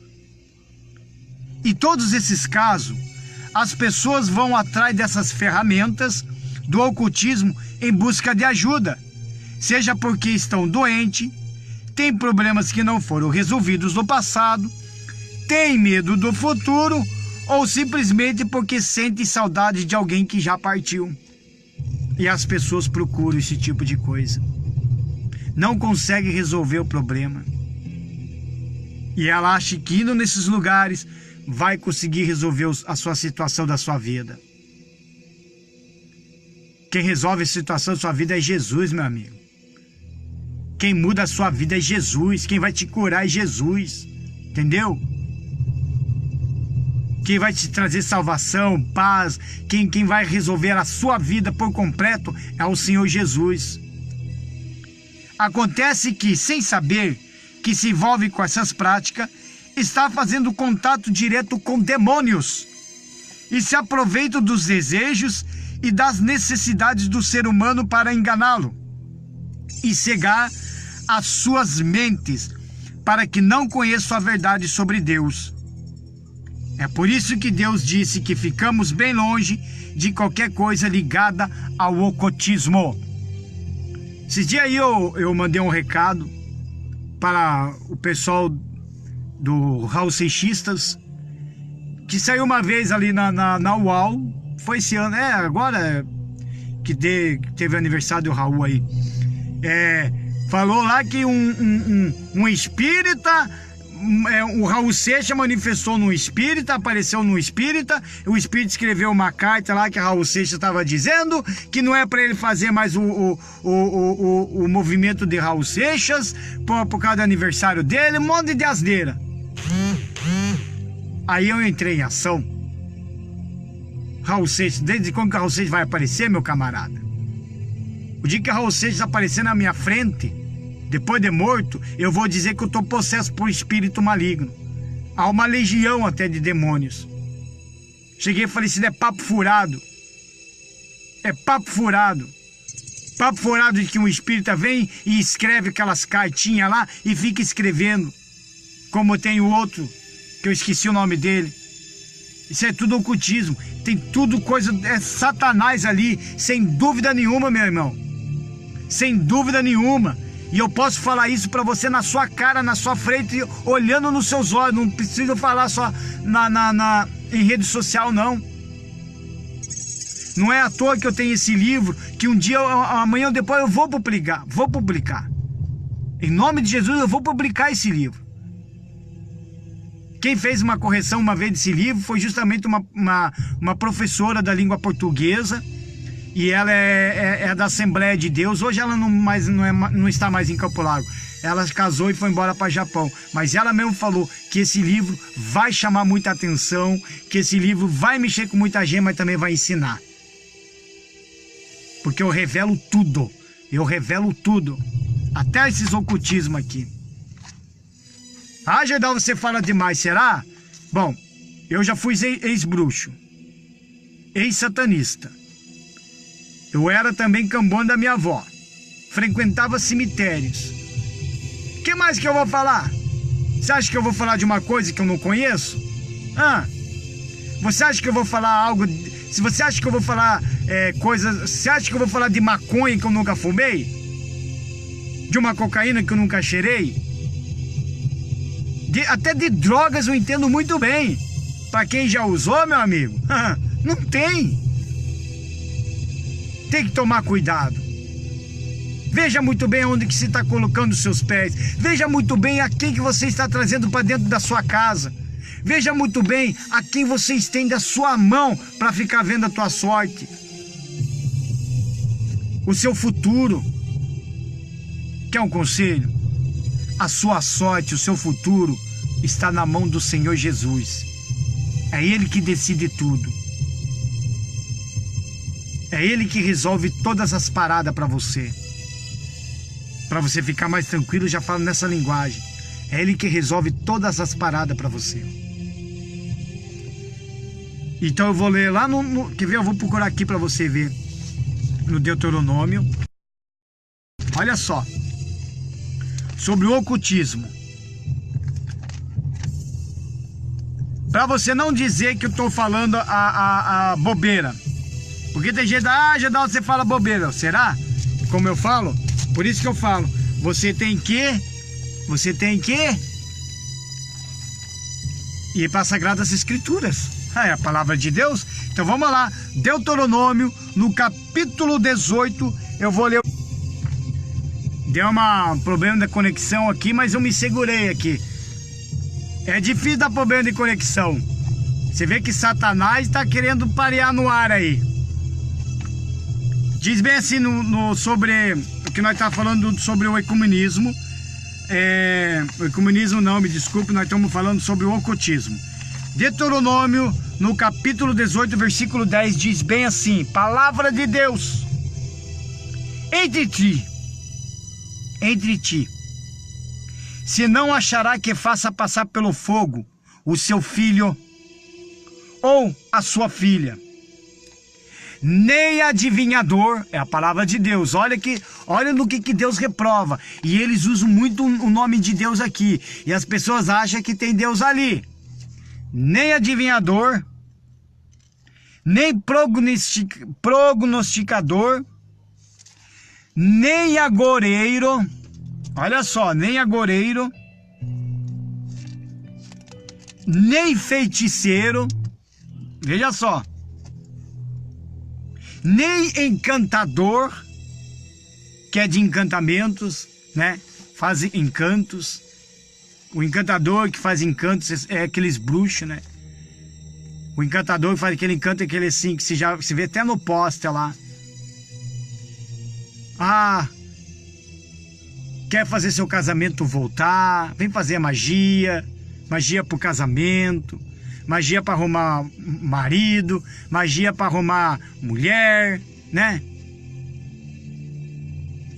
E todos esses casos, as pessoas vão atrás dessas ferramentas do ocultismo em busca de ajuda. Seja porque estão doentes, têm problemas que não foram resolvidos no passado, têm medo do futuro, ou simplesmente porque sente saudade de alguém que já partiu. E as pessoas procuram esse tipo de coisa. Não conseguem resolver o problema. E ela acha que indo nesses lugares vai conseguir resolver a sua situação da sua vida. Quem resolve a situação da sua vida é Jesus, meu amigo. Quem muda a sua vida é Jesus. Quem vai te curar é Jesus. Entendeu? Quem vai te trazer salvação, paz, quem vai resolver a sua vida por completo é o Senhor Jesus. Acontece que, sem saber que se envolve com essas práticas, está fazendo contato direto com demônios e se aproveita dos desejos e das necessidades do ser humano para enganá-lo e cegar as suas mentes para que não conheçam a verdade sobre Deus. É por isso que Deus disse que ficamos bem longe de qualquer coisa ligada ao ocultismo. Esses dias aí eu mandei um recado para o pessoal do Raul Seixistas, que saiu uma vez ali na UAU, foi esse ano, agora que teve aniversário do Raul aí. Falou lá que um espírita, o Raul Seixas manifestou no espírita, apareceu no espírita, o espírito escreveu uma carta lá que o Raul Seixas estava dizendo que não é para ele fazer mais o movimento de Raul Seixas por causa do aniversário dele, um monte de asneira. Aí eu entrei em ação. Raul Seixas, desde quando que o Raul Seixas vai aparecer, meu camarada? O dia que o Raul Seixas aparecer na minha frente, depois de morto, eu vou dizer que eu estou possesso por espírito maligno. Há uma legião até de demônios. Cheguei e falei, isso é papo furado. É papo furado. Papo furado de que um espírita vem e escreve aquelas cartinhas lá e fica escrevendo. Como tem o outro, que eu esqueci o nome dele. Isso é tudo ocultismo. Tem tudo coisa, é Satanás ali, sem dúvida nenhuma, meu irmão. Sem dúvida nenhuma. E eu posso falar isso para você na sua cara, na sua frente, olhando nos seus olhos. Não preciso falar só em rede social, não. Não é à toa que eu tenho esse livro, que um dia, amanhã ou depois eu vou publicar. Vou publicar. Em nome de Jesus eu vou publicar esse livro. Quem fez uma correção uma vez desse livro foi justamente uma professora da língua portuguesa. E ela é da Assembleia de Deus. Hoje ela não está mais em Campo Largo. Ela casou e foi embora para o Japão. Mas ela mesmo falou que esse livro vai chamar muita atenção, que esse livro vai mexer com muita gente, mas também vai ensinar. Porque eu revelo tudo. Eu revelo tudo. Até esses ocultismos aqui. Ah, Gerdau, você fala demais, será? Bom, eu já fui ex-bruxo. Ex-satanista. Eu era também cambona da minha avó. Frequentava cemitérios. O que mais que eu vou falar? Você acha que eu vou falar de uma coisa que eu não conheço? Você acha que eu vou falar algo... Se você acha que eu vou falar coisas... Você acha que eu vou falar de maconha que eu nunca fumei? De uma cocaína que eu nunca cheirei? Até de drogas eu entendo muito bem. Pra quem já usou, meu amigo, não tem. Tem que tomar cuidado. Veja muito bem onde que você está colocando os seus pés. Veja muito bem a quem que você está trazendo para dentro da sua casa. Veja muito bem a quem você estende a sua mão para ficar vendo a tua sorte. O seu futuro. Quer um conselho? A sua sorte, o seu futuro está na mão do Senhor Jesus. É Ele que decide tudo. É Ele que resolve todas as paradas para você. Para você ficar mais tranquilo, eu já falo nessa linguagem. É Ele que resolve todas as paradas para você. Então eu vou ler lá quer ver? Eu vou procurar aqui para você ver. No Deuteronômio. Olha só. Sobre o ocultismo. Para você não dizer que eu estou falando a bobeira. Porque tem gente, Gerdau, você fala bobeira. Será? Como eu falo? Por isso que eu falo. Você tem que ir para as Sagradas Escrituras. É a palavra de Deus. Então vamos lá. Deuteronômio, no capítulo 18, eu vou ler. Deu um problema de conexão aqui, mas eu me segurei aqui. É difícil dar problema de conexão. Você vê que Satanás está querendo parear no ar aí. Diz bem assim sobre o que nós estamos falando sobre o ecumenismo. O ecumenismo não, me desculpe, nós estamos falando sobre o ocultismo. Deuteronômio, no capítulo 18, versículo 10, diz bem assim: palavra de Deus. Entre ti, se não achará que faça passar pelo fogo o seu filho ou a sua filha, nem adivinhador, é a palavra de Deus. Olha no que Deus reprova. E eles usam muito o nome de Deus aqui. E as pessoas acham que tem Deus ali. Nem adivinhador, nem prognosticador, nem agoreiro. Olha só, nem agoreiro, nem feiticeiro. Veja só. nem encantador, que é de encantamentos, né? Faz encantos. O encantador que faz encantos é aqueles bruxos, né? O encantador que faz aquele encanto é aquele assim, que se vê até no poste lá. Ah, quer fazer seu casamento voltar? Vem fazer magia. Magia pro casamento. Magia para arrumar marido. Magia para arrumar mulher, né?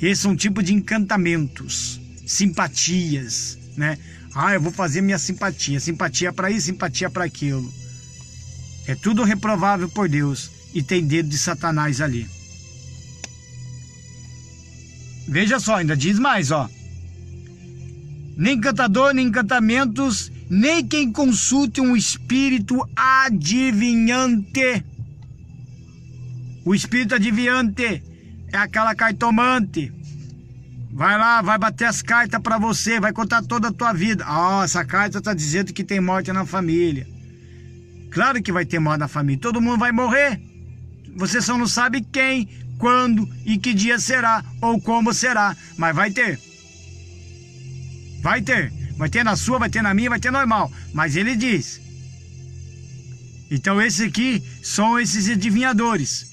Esse é um tipo de encantamentos. Simpatias, né? Ah, eu vou fazer minha simpatia. Simpatia para isso, simpatia para aquilo. É tudo reprovável por Deus. E tem dedo de Satanás ali. Veja só, ainda diz mais, ó. Nem encantador, nem encantamentos, nem quem consulte um espírito adivinhante. O espírito adivinhante é aquela cartomante. Vai lá, vai bater as cartas para você, vai contar toda a tua vida. Ah, essa carta está dizendo que tem morte na família. Claro que vai ter morte na família, todo mundo vai morrer. Você só não sabe quem, quando e que dia será ou como será, mas vai ter. Vai ter. Vai ter na sua, vai ter na minha, vai ter normal. Mas ele diz. Então esses aqui são esses adivinhadores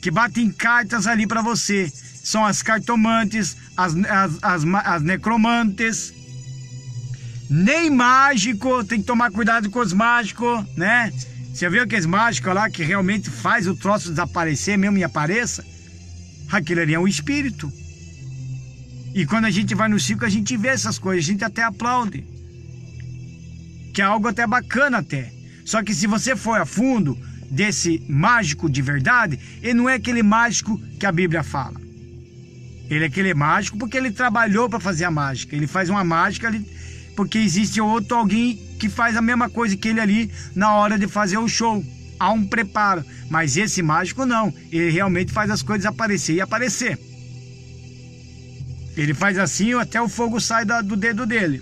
que batem cartas ali para você. São as cartomantes, as necromantes. Nem mágico, tem que tomar cuidado com os mágicos, né? Você viu aqueles mágicos lá que realmente faz o troço desaparecer mesmo e apareça? Aquilo ali é um espírito. E quando a gente vai no circo, a gente vê essas coisas, a gente até aplaude. Que é algo até bacana até. Só que se você for a fundo desse mágico de verdade, ele não é aquele mágico que a Bíblia fala. Ele é aquele mágico porque ele trabalhou para fazer a mágica. Ele faz uma mágica ali porque existe outro alguém que faz a mesma coisa que ele ali na hora de fazer o show. Há um preparo. Mas esse mágico não. Ele realmente faz as coisas aparecer e aparecer. Ele faz assim até o fogo sai do dedo dele.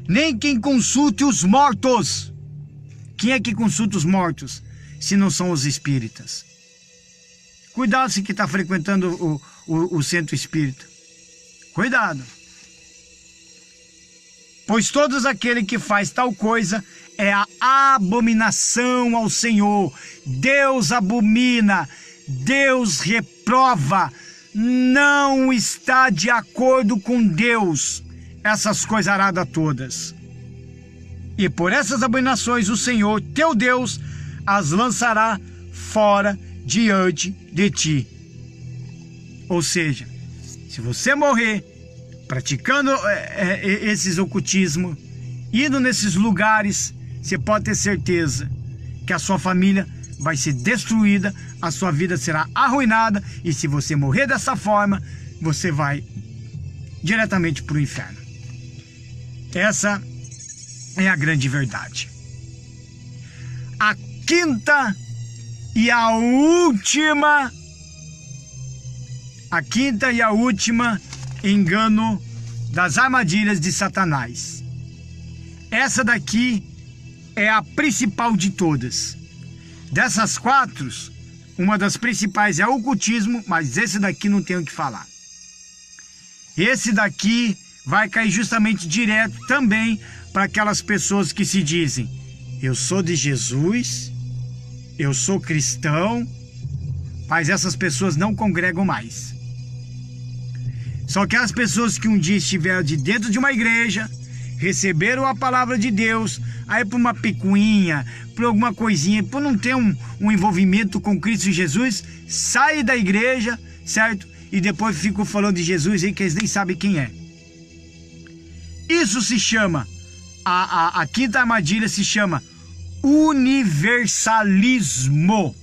Nem quem consulte os mortos. Quem é que consulta os mortos? Se não são os espíritas. Cuidado se que está frequentando o centro espírita. Cuidado. Pois todos aquele que faz tal coisa é a abominação ao Senhor. Deus abomina, Deus reprova, não está de acordo com Deus essas coisas aradas todas. E por essas abominações o Senhor, teu Deus, as lançará fora diante de ti. Ou seja, se você morrer praticando esses ocultismos, indo nesses lugares, você pode ter certeza que a sua família vai ser destruída, a sua vida será arruinada, e se você morrer dessa forma, você vai diretamente para o inferno. Essa é a grande verdade. A quinta e a última engano das armadilhas de Satanás. Essa daqui é a principal de todas. Dessas quatro, uma das principais é o ocultismo, mas esse daqui não tem o que falar. Esse daqui vai cair justamente direto também para aquelas pessoas que se dizem: eu sou de Jesus, eu sou cristão, mas essas pessoas não congregam mais. Só que as pessoas que um dia estiveram de dentro de uma igreja, receberam a palavra de Deus, aí por uma picuinha, por alguma coisinha, por não ter um envolvimento com Cristo Jesus, sai da igreja, certo? E depois ficam falando de Jesus aí que eles nem sabem quem é. Isso se chama, a quinta armadilha se chama universalismo.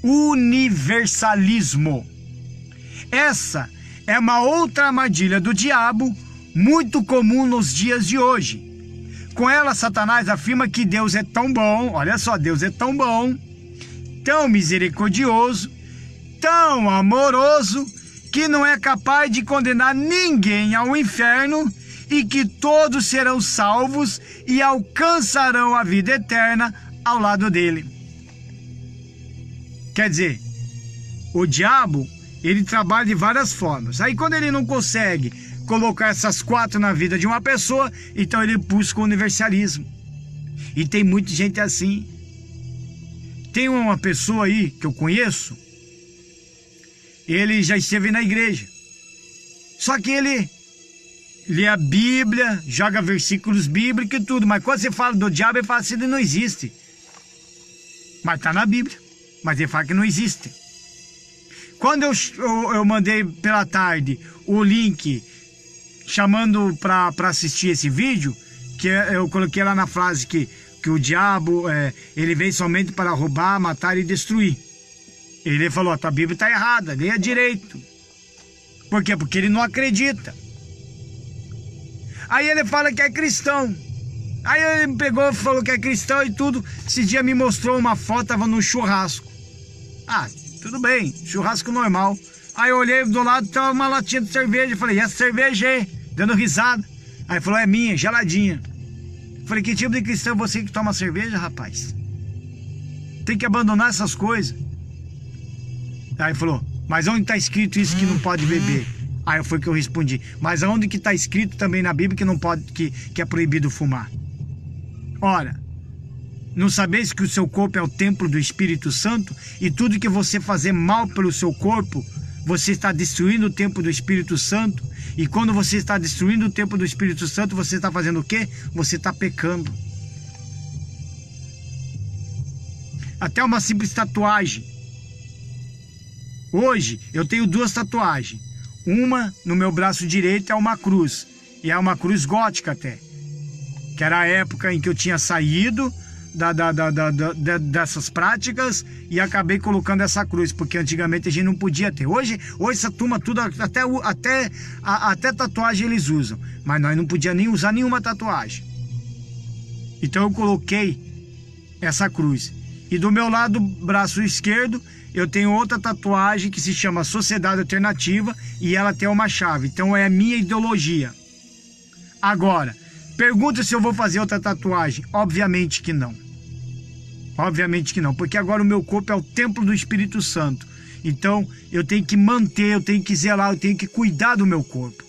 Universalismo. Essa é uma outra armadilha do diabo, muito comum nos dias de hoje. Com ela, Satanás afirma que Deus é tão bom, olha só, Deus é tão bom, tão misericordioso, tão amoroso, que não é capaz de condenar ninguém ao inferno e que todos serão salvos e alcançarão a vida eterna ao lado dele. Quer dizer, o diabo, ele trabalha de várias formas. Aí quando ele não consegue colocar essas 4 na vida de uma pessoa, então ele busca o universalismo. E tem muita gente assim. Tem uma pessoa aí que eu conheço, ele já esteve na igreja. Só que ele lê a Bíblia, joga versículos bíblicos e tudo, mas quando você fala do diabo, ele fala assim, ele não existe. Mas está na Bíblia, mas ele fala que não existe. Quando eu mandei pela tarde o link chamando para assistir esse vídeo, que eu coloquei lá na frase que o diabo, ele vem somente para roubar, matar e destruir. Ele falou, a tua Bíblia está errada, leia direito. Por quê? Porque ele não acredita. Aí ele fala que é cristão. Aí ele me pegou e falou que é cristão e tudo. Esse dia me mostrou uma foto, estava num churrasco. Ah, tudo bem, churrasco normal. Aí eu olhei do lado, tava uma latinha de cerveja. Falei, e essa cerveja aí? Dando risada. Aí falou, é minha, geladinha. Falei, que tipo de cristão é você que toma cerveja, rapaz? Tem que abandonar essas coisas. Aí falou, mas onde está escrito isso que não pode beber? Aí foi que eu respondi, mas aonde que está escrito também na Bíblia que não pode, que é proibido fumar? Ora, não sabeis que o seu corpo é o templo do Espírito Santo e tudo que você fazer mal pelo seu corpo, você está destruindo o templo do Espírito Santo. E quando você está destruindo o templo do Espírito Santo, você está fazendo o quê? Você está pecando. Até uma simples tatuagem. Hoje eu tenho 2 tatuagens. Uma no meu braço direito é uma cruz. E é uma cruz gótica até. Que era a época em que eu tinha saído dessas práticas e acabei colocando essa cruz, porque antigamente a gente não podia ter. Hoje essa turma tudo, até tatuagem eles usam, mas nós não podíamos nem usar nenhuma tatuagem. Então eu coloquei essa cruz. E do meu lado, braço esquerdo, eu tenho outra tatuagem que se chama Sociedade Alternativa e ela tem uma chave. Então é a minha ideologia. Agora, pergunta se eu vou fazer outra tatuagem. Obviamente que não. Obviamente que não, porque agora o meu corpo é o templo do Espírito Santo. Então eu tenho que manter, eu tenho que zelar, eu tenho que cuidar do meu corpo.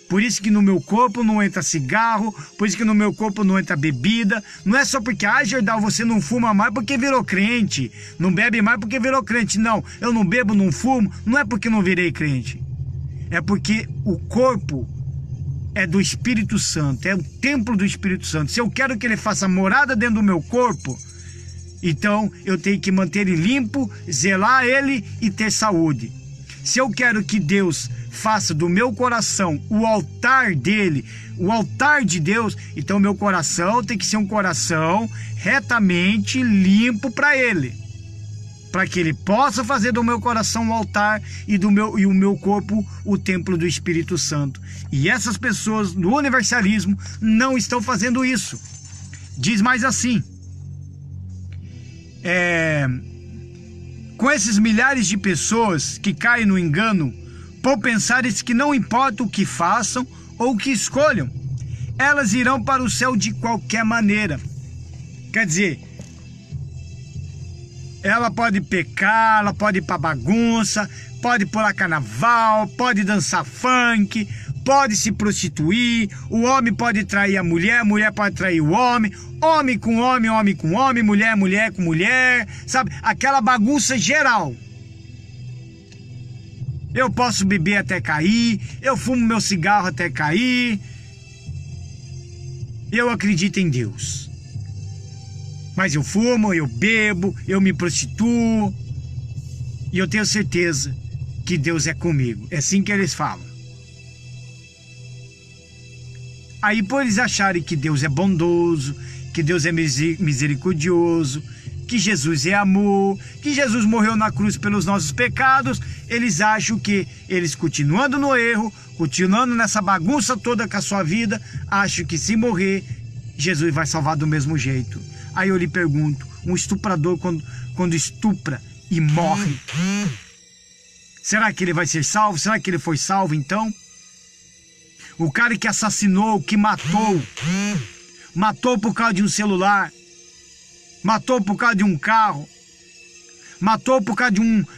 Por isso que no meu corpo não entra cigarro, por isso que no meu corpo não entra bebida. Não é só porque, Gerdau, você não fuma mais porque virou crente, não bebe mais porque virou crente. Não, eu não bebo, não fumo, não é porque não virei crente. É porque o corpo é do Espírito Santo, é o templo do Espírito Santo. Se eu quero que ele faça morada dentro do meu corpo, então eu tenho que manter ele limpo, zelar ele e ter saúde. Se eu quero que Deus faça do meu coração o altar dele, o altar de Deus, então meu coração tem que ser um coração retamente limpo para ele, para que ele possa fazer do meu coração o altar e o meu corpo o templo do Espírito Santo. E essas pessoas no universalismo não estão fazendo isso. Diz mais assim, com esses milhares de pessoas que caem no engano por pensares que não importa o que façam ou o que escolham, elas irão para o céu de qualquer maneira. Quer dizer, ela pode pecar, ela pode ir para bagunça, pode pular carnaval, pode dançar funk, pode se prostituir, o homem pode trair a mulher pode trair o homem, homem com homem, homem com homem, mulher com mulher, sabe? Aquela bagunça geral. Eu posso beber até cair, eu fumo meu cigarro até cair. Eu acredito em Deus. Mas eu fumo, eu bebo, eu me prostituo. E eu tenho certeza que Deus é comigo. É assim que eles falam. Aí por eles acharem que Deus é bondoso, que Deus é misericordioso, que Jesus é amor, que Jesus morreu na cruz pelos nossos pecados, eles acham que eles continuando no erro, continuando nessa bagunça toda com a sua vida, acham que se morrer, Jesus vai salvar do mesmo jeito. Aí eu lhe pergunto, um estuprador quando estupra e morre, será que ele vai ser salvo? Será que ele foi salvo então? O cara que assassinou, que matou por causa de um celular, matou por causa de um carro, Matou por causa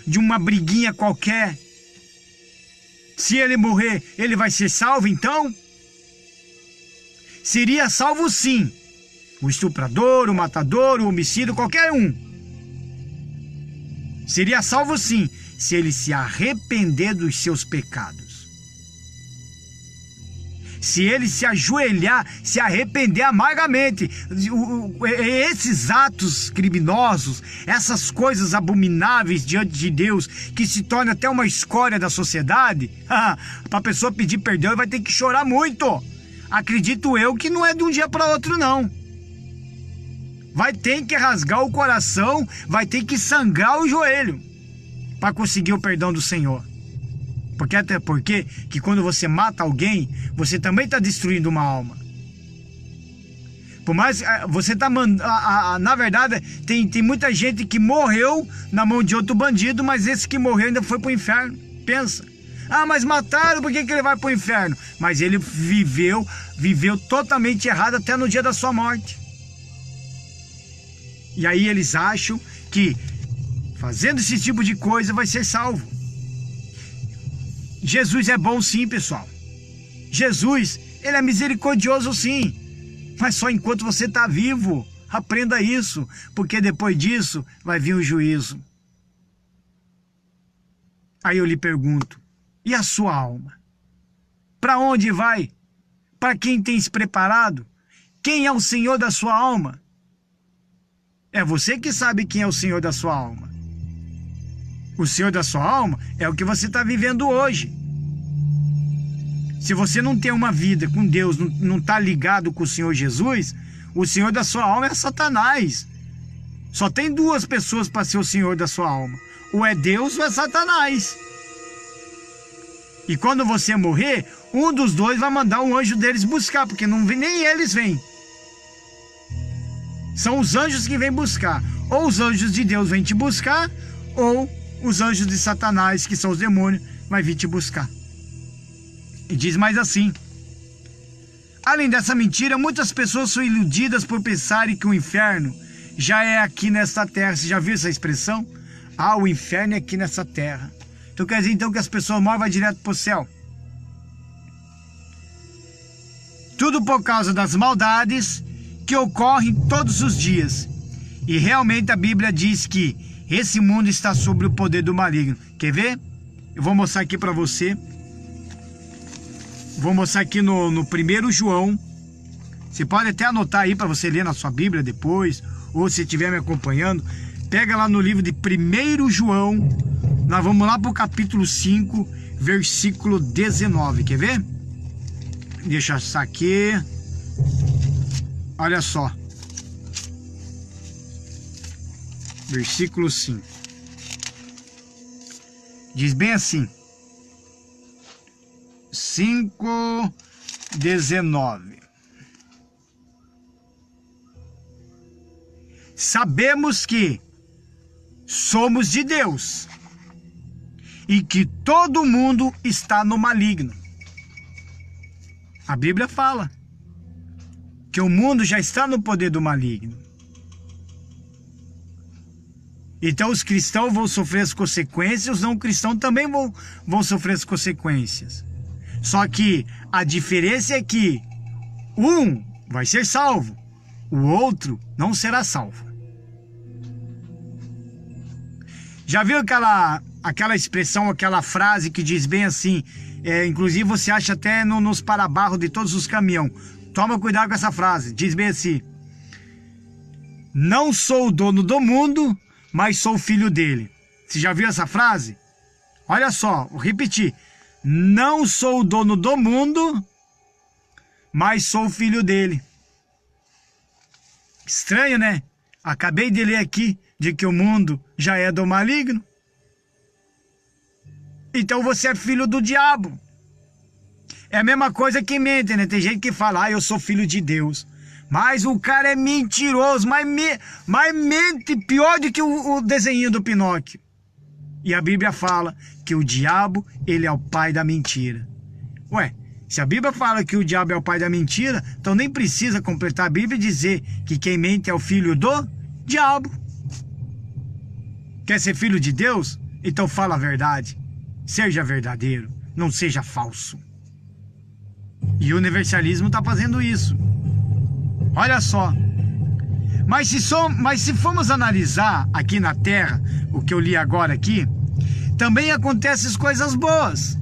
de uma briguinha qualquer. Se ele morrer, ele vai ser salvo então? Seria salvo sim. O estuprador, o matador, o homicida, qualquer um. Seria salvo sim, se ele se arrepender dos seus pecados. Se ele se ajoelhar, se arrepender amargamente. Esses atos criminosos, essas coisas abomináveis diante de Deus, que se torna até uma escória da sociedade, para a pessoa pedir perdão, ele vai ter que chorar muito. Acredito eu que não é de um dia para outro, não. Vai ter que rasgar o coração, vai ter que sangrar o joelho para conseguir o perdão do Senhor. Porque até porque que quando você mata alguém, você também está destruindo uma alma. Por mais você está na verdade tem muita gente que morreu na mão de outro bandido, mas esse que morreu ainda foi para o inferno. Pensa. Mas mataram, por que ele vai para o inferno? Mas ele viveu totalmente errado até no dia da sua morte. E aí eles acham que fazendo esse tipo de coisa vai ser salvo. Jesus é bom sim, pessoal. Jesus, ele é misericordioso sim. Mas só enquanto você está vivo. Aprenda isso, porque depois disso vai vir o juízo. Aí eu lhe pergunto, e a sua alma? Para onde vai? Para quem tem se preparado? Quem é o Senhor da sua alma? É você que sabe quem é o Senhor da sua alma. O Senhor da sua alma é o que você está vivendo hoje. Se você não tem uma vida com Deus, não está ligado com o Senhor Jesus, o Senhor da sua alma é Satanás. Só tem duas pessoas para ser o Senhor da sua alma. Ou é Deus ou é Satanás. E quando você morrer, um dos dois vai mandar um anjo deles buscar, porque nem eles vêm. São os anjos que vêm buscar. Ou os anjos de Deus vêm te buscar, ou os anjos de Satanás, que são os demônios, vai vir te buscar. E diz mais assim: além dessa mentira, muitas pessoas são iludidas por pensarem que o inferno já é aqui nesta terra. Você já viu essa expressão? O inferno é aqui nessa terra. Então quer dizer que as pessoas morrem e vão direto para o céu. Tudo por causa das maldades que ocorrem todos os dias. E realmente a Bíblia diz que esse mundo está sob o poder do maligno. Quer ver? Eu vou mostrar aqui para você. Vou mostrar aqui no 1 João. Você pode até anotar aí para você ler na sua Bíblia depois, ou se estiver me acompanhando, pega lá no livro de 1 João. Nós vamos lá para o capítulo 5, versículo 19. Quer ver? Deixa eu achar aqui. Olha só. Versículo 5. Diz bem assim. 5:19. Sabemos que somos de Deus e que todo mundo está no maligno. A Bíblia fala que o mundo já está no poder do maligno. Então os cristãos vão sofrer as consequências, os não cristãos também vão sofrer as consequências. Só que a diferença é que um vai ser salvo, o outro não será salvo. Já viu aquela expressão, aquela frase que diz bem assim, inclusive você acha até nos para-barros de todos os caminhões. Toma cuidado com essa frase, diz bem assim: não sou o dono do mundo, mas sou filho dele. Você já viu essa frase? Olha só, vou repetir. Não sou o dono do mundo, mas sou filho dele. Estranho, né? Acabei de ler aqui de que o mundo já é do maligno. Então você é filho do diabo. É a mesma coisa que mente, né? Tem gente que fala, eu sou filho de Deus. Mas o cara é mentiroso, mas mente pior do que o desenho do Pinóquio. E a Bíblia fala que o diabo, ele é o pai da mentira. Ué, se a Bíblia fala que o diabo é o pai da mentira, então nem precisa completar a Bíblia e dizer que quem mente é o filho do diabo. Quer ser filho de Deus? Então fala a verdade. Seja verdadeiro, não seja falso. E o universalismo está fazendo isso. Olha só. Mas se formos analisar aqui na Terra, o que eu li agora aqui, também acontecem coisas boas.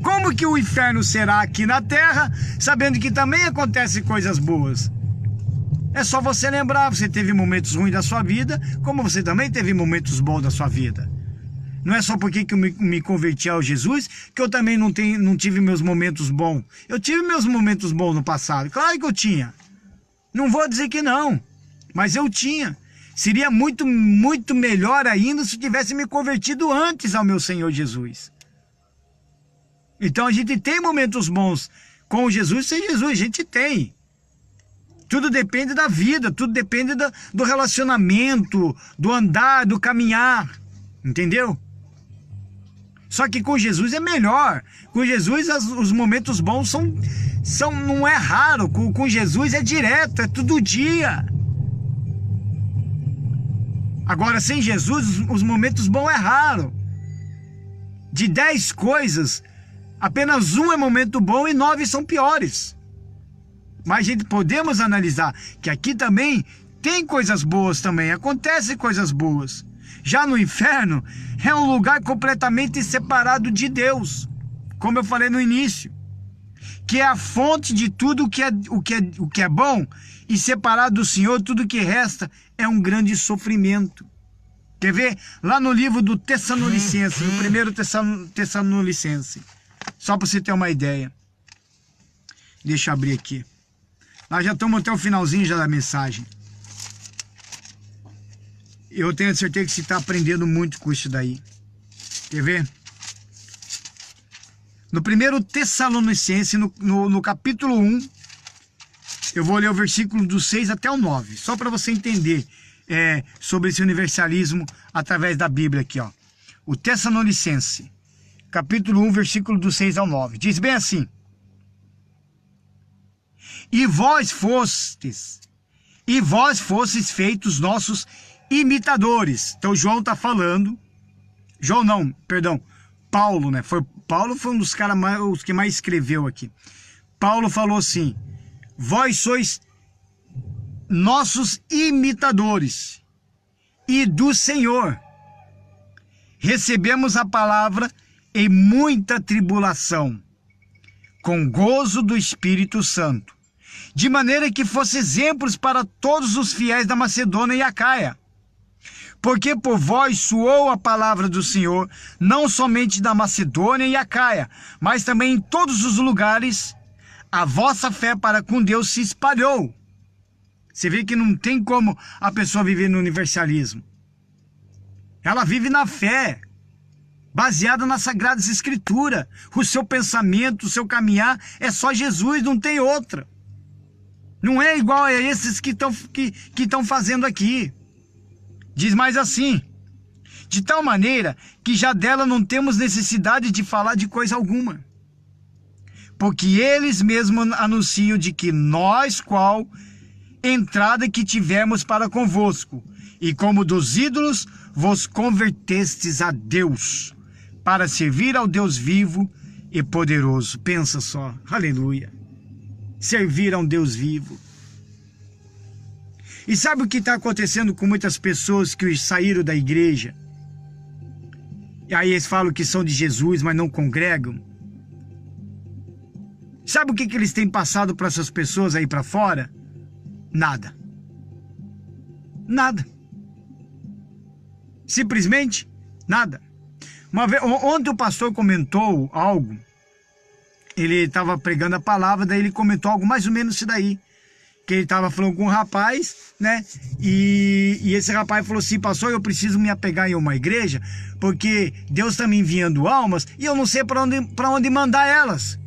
Como que o inferno será aqui na Terra, sabendo que também acontecem coisas boas? É só você lembrar, você teve momentos ruins da sua vida, como você também teve momentos bons da sua vida. Não é só porque que eu me converti ao Jesus que eu também não tive meus momentos bons. Eu tive meus momentos bons no passado, claro que eu tinha. Não vou dizer que não, mas eu tinha. Seria muito, muito melhor ainda se eu tivesse me convertido antes ao meu Senhor Jesus. Então a gente tem momentos bons com Jesus e sem Jesus, a gente tem. Tudo depende da vida, tudo depende do relacionamento, do andar, do caminhar, entendeu? Só que com Jesus é melhor. Com Jesus os momentos bons não é raro. Com Jesus é direto, é todo dia. Agora sem Jesus os momentos bons é raro. De 10 coisas, apenas 1 é momento bom e 9 são piores. Mas a gente podemos analisar que aqui também tem coisas boas também, acontecem coisas boas. Já no inferno é um lugar completamente separado de Deus, como eu falei no início, que é a fonte de tudo o que é bom, e separado do Senhor tudo que resta é um grande sofrimento. Quer ver? Lá no livro do Tessalonicenses, no primeiro Tessalonicense, só para você ter uma ideia. Deixa eu abrir aqui. Nós já estamos até o finalzinho já da mensagem. Eu tenho certeza que você está aprendendo muito com isso daí. Quer ver? No primeiro Tessalonicense, no capítulo 1, eu vou ler o versículo do 6 até o 9. Só para você entender sobre esse universalismo através da Bíblia aqui, ó. O Tessalonicense, capítulo 1, versículo do 6 ao 9. Diz bem assim: E vós fostes feitos nossos imitadores. Então João está falando, Paulo, né? Paulo foi um dos caras os que mais escreveu aqui. Paulo falou assim: vós sois nossos imitadores e do Senhor recebemos a palavra em muita tribulação, com gozo do Espírito Santo, de maneira que fosse exemplos para todos os fiéis da Macedônia e Acaia. Porque por vós soou a palavra do Senhor, não somente da Macedônia e Acaia, mas também em todos os lugares, a vossa fé para com Deus se espalhou. Você vê que não tem como a pessoa viver no universalismo. Ela vive na fé, baseada nas Sagradas Escrituras. O seu pensamento, o seu caminhar é só Jesus, não tem outra. Não é igual a esses que estão fazendo aqui. Diz mais assim: de tal maneira que já dela não temos necessidade de falar de coisa alguma, porque eles mesmos anunciam de que nós, qual entrada que tivemos para convosco, e como dos ídolos vos convertestes a Deus, para servir ao Deus vivo e poderoso. Pensa só, aleluia, servir a um Deus vivo. E sabe o que está acontecendo com muitas pessoas que saíram da igreja? E aí eles falam que são de Jesus, mas não congregam. Sabe o que eles têm passado para essas pessoas aí para fora? Nada. Nada. Simplesmente nada. Uma vez, ontem o pastor comentou algo. Ele estava pregando a palavra, daí ele comentou algo mais ou menos isso daí. Que ele estava falando com um rapaz, né? E esse rapaz falou assim: pastor, eu preciso me apegar em uma igreja, porque Deus está me enviando almas e eu não sei para onde mandar elas.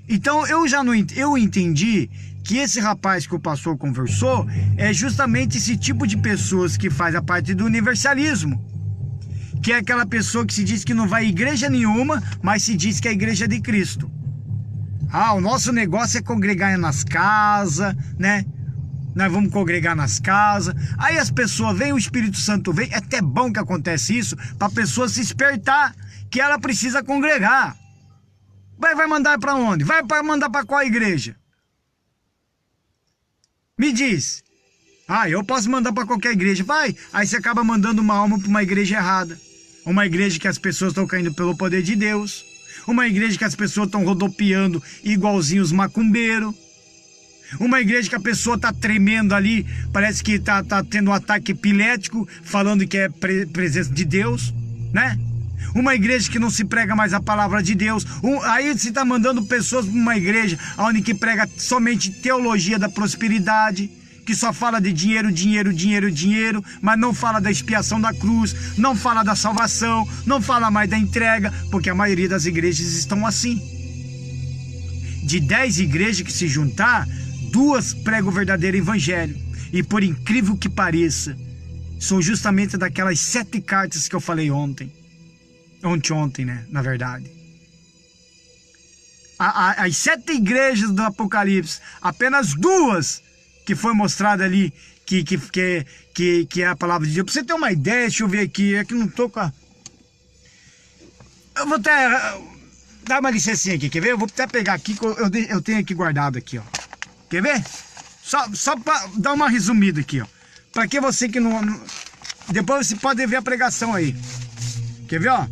Então eu entendi que esse rapaz que o pastor conversou é justamente esse tipo de pessoas que faz a parte do universalismo. Que é aquela pessoa que se diz que não vai a igreja nenhuma, mas se diz que é a igreja de Cristo. Ah, o nosso negócio é congregar nas casas, né? nós vamos congregar nas casas. Aí as pessoas vêm, o Espírito Santo vem. É até bom que acontece isso, para a pessoa se espertar que ela precisa congregar. Vai mandar para onde? Vai mandar para qual igreja? Me diz. Eu posso mandar para qualquer igreja. Vai. Aí você acaba mandando uma alma para uma igreja errada. Uma igreja que as pessoas estão caindo pelo poder de Deus. Uma igreja que as pessoas estão rodopiando igualzinho os macumbeiros. Uma igreja que a pessoa está tremendo ali, parece que tá tendo um ataque epilético, falando que é presença de Deus, né? Uma igreja que não se prega mais a palavra de Deus. Aí você está mandando pessoas para uma igreja onde que prega somente teologia da prosperidade, que só fala de dinheiro, dinheiro, dinheiro, dinheiro, mas não fala da expiação da cruz, não fala da salvação, não fala mais da entrega, porque a maioria das igrejas estão assim. De 10 igrejas que se juntar, 2 pregam o verdadeiro evangelho. E por incrível que pareça, são justamente daquelas 7 cartas que eu falei ontem, né, na verdade. As 7 igrejas do Apocalipse, apenas 2 que foi mostrada ali, que é a palavra de Deus. Pra você ter uma ideia, deixa eu ver aqui, é que não tô com a... Eu vou até dar uma licencinha aqui, quer ver? Eu vou até pegar aqui, que eu tenho aqui guardado aqui, ó. Quer ver? Só pra dar uma resumida aqui, ó. Pra que você que não... Depois você pode ver a pregação aí. Quer ver, ó?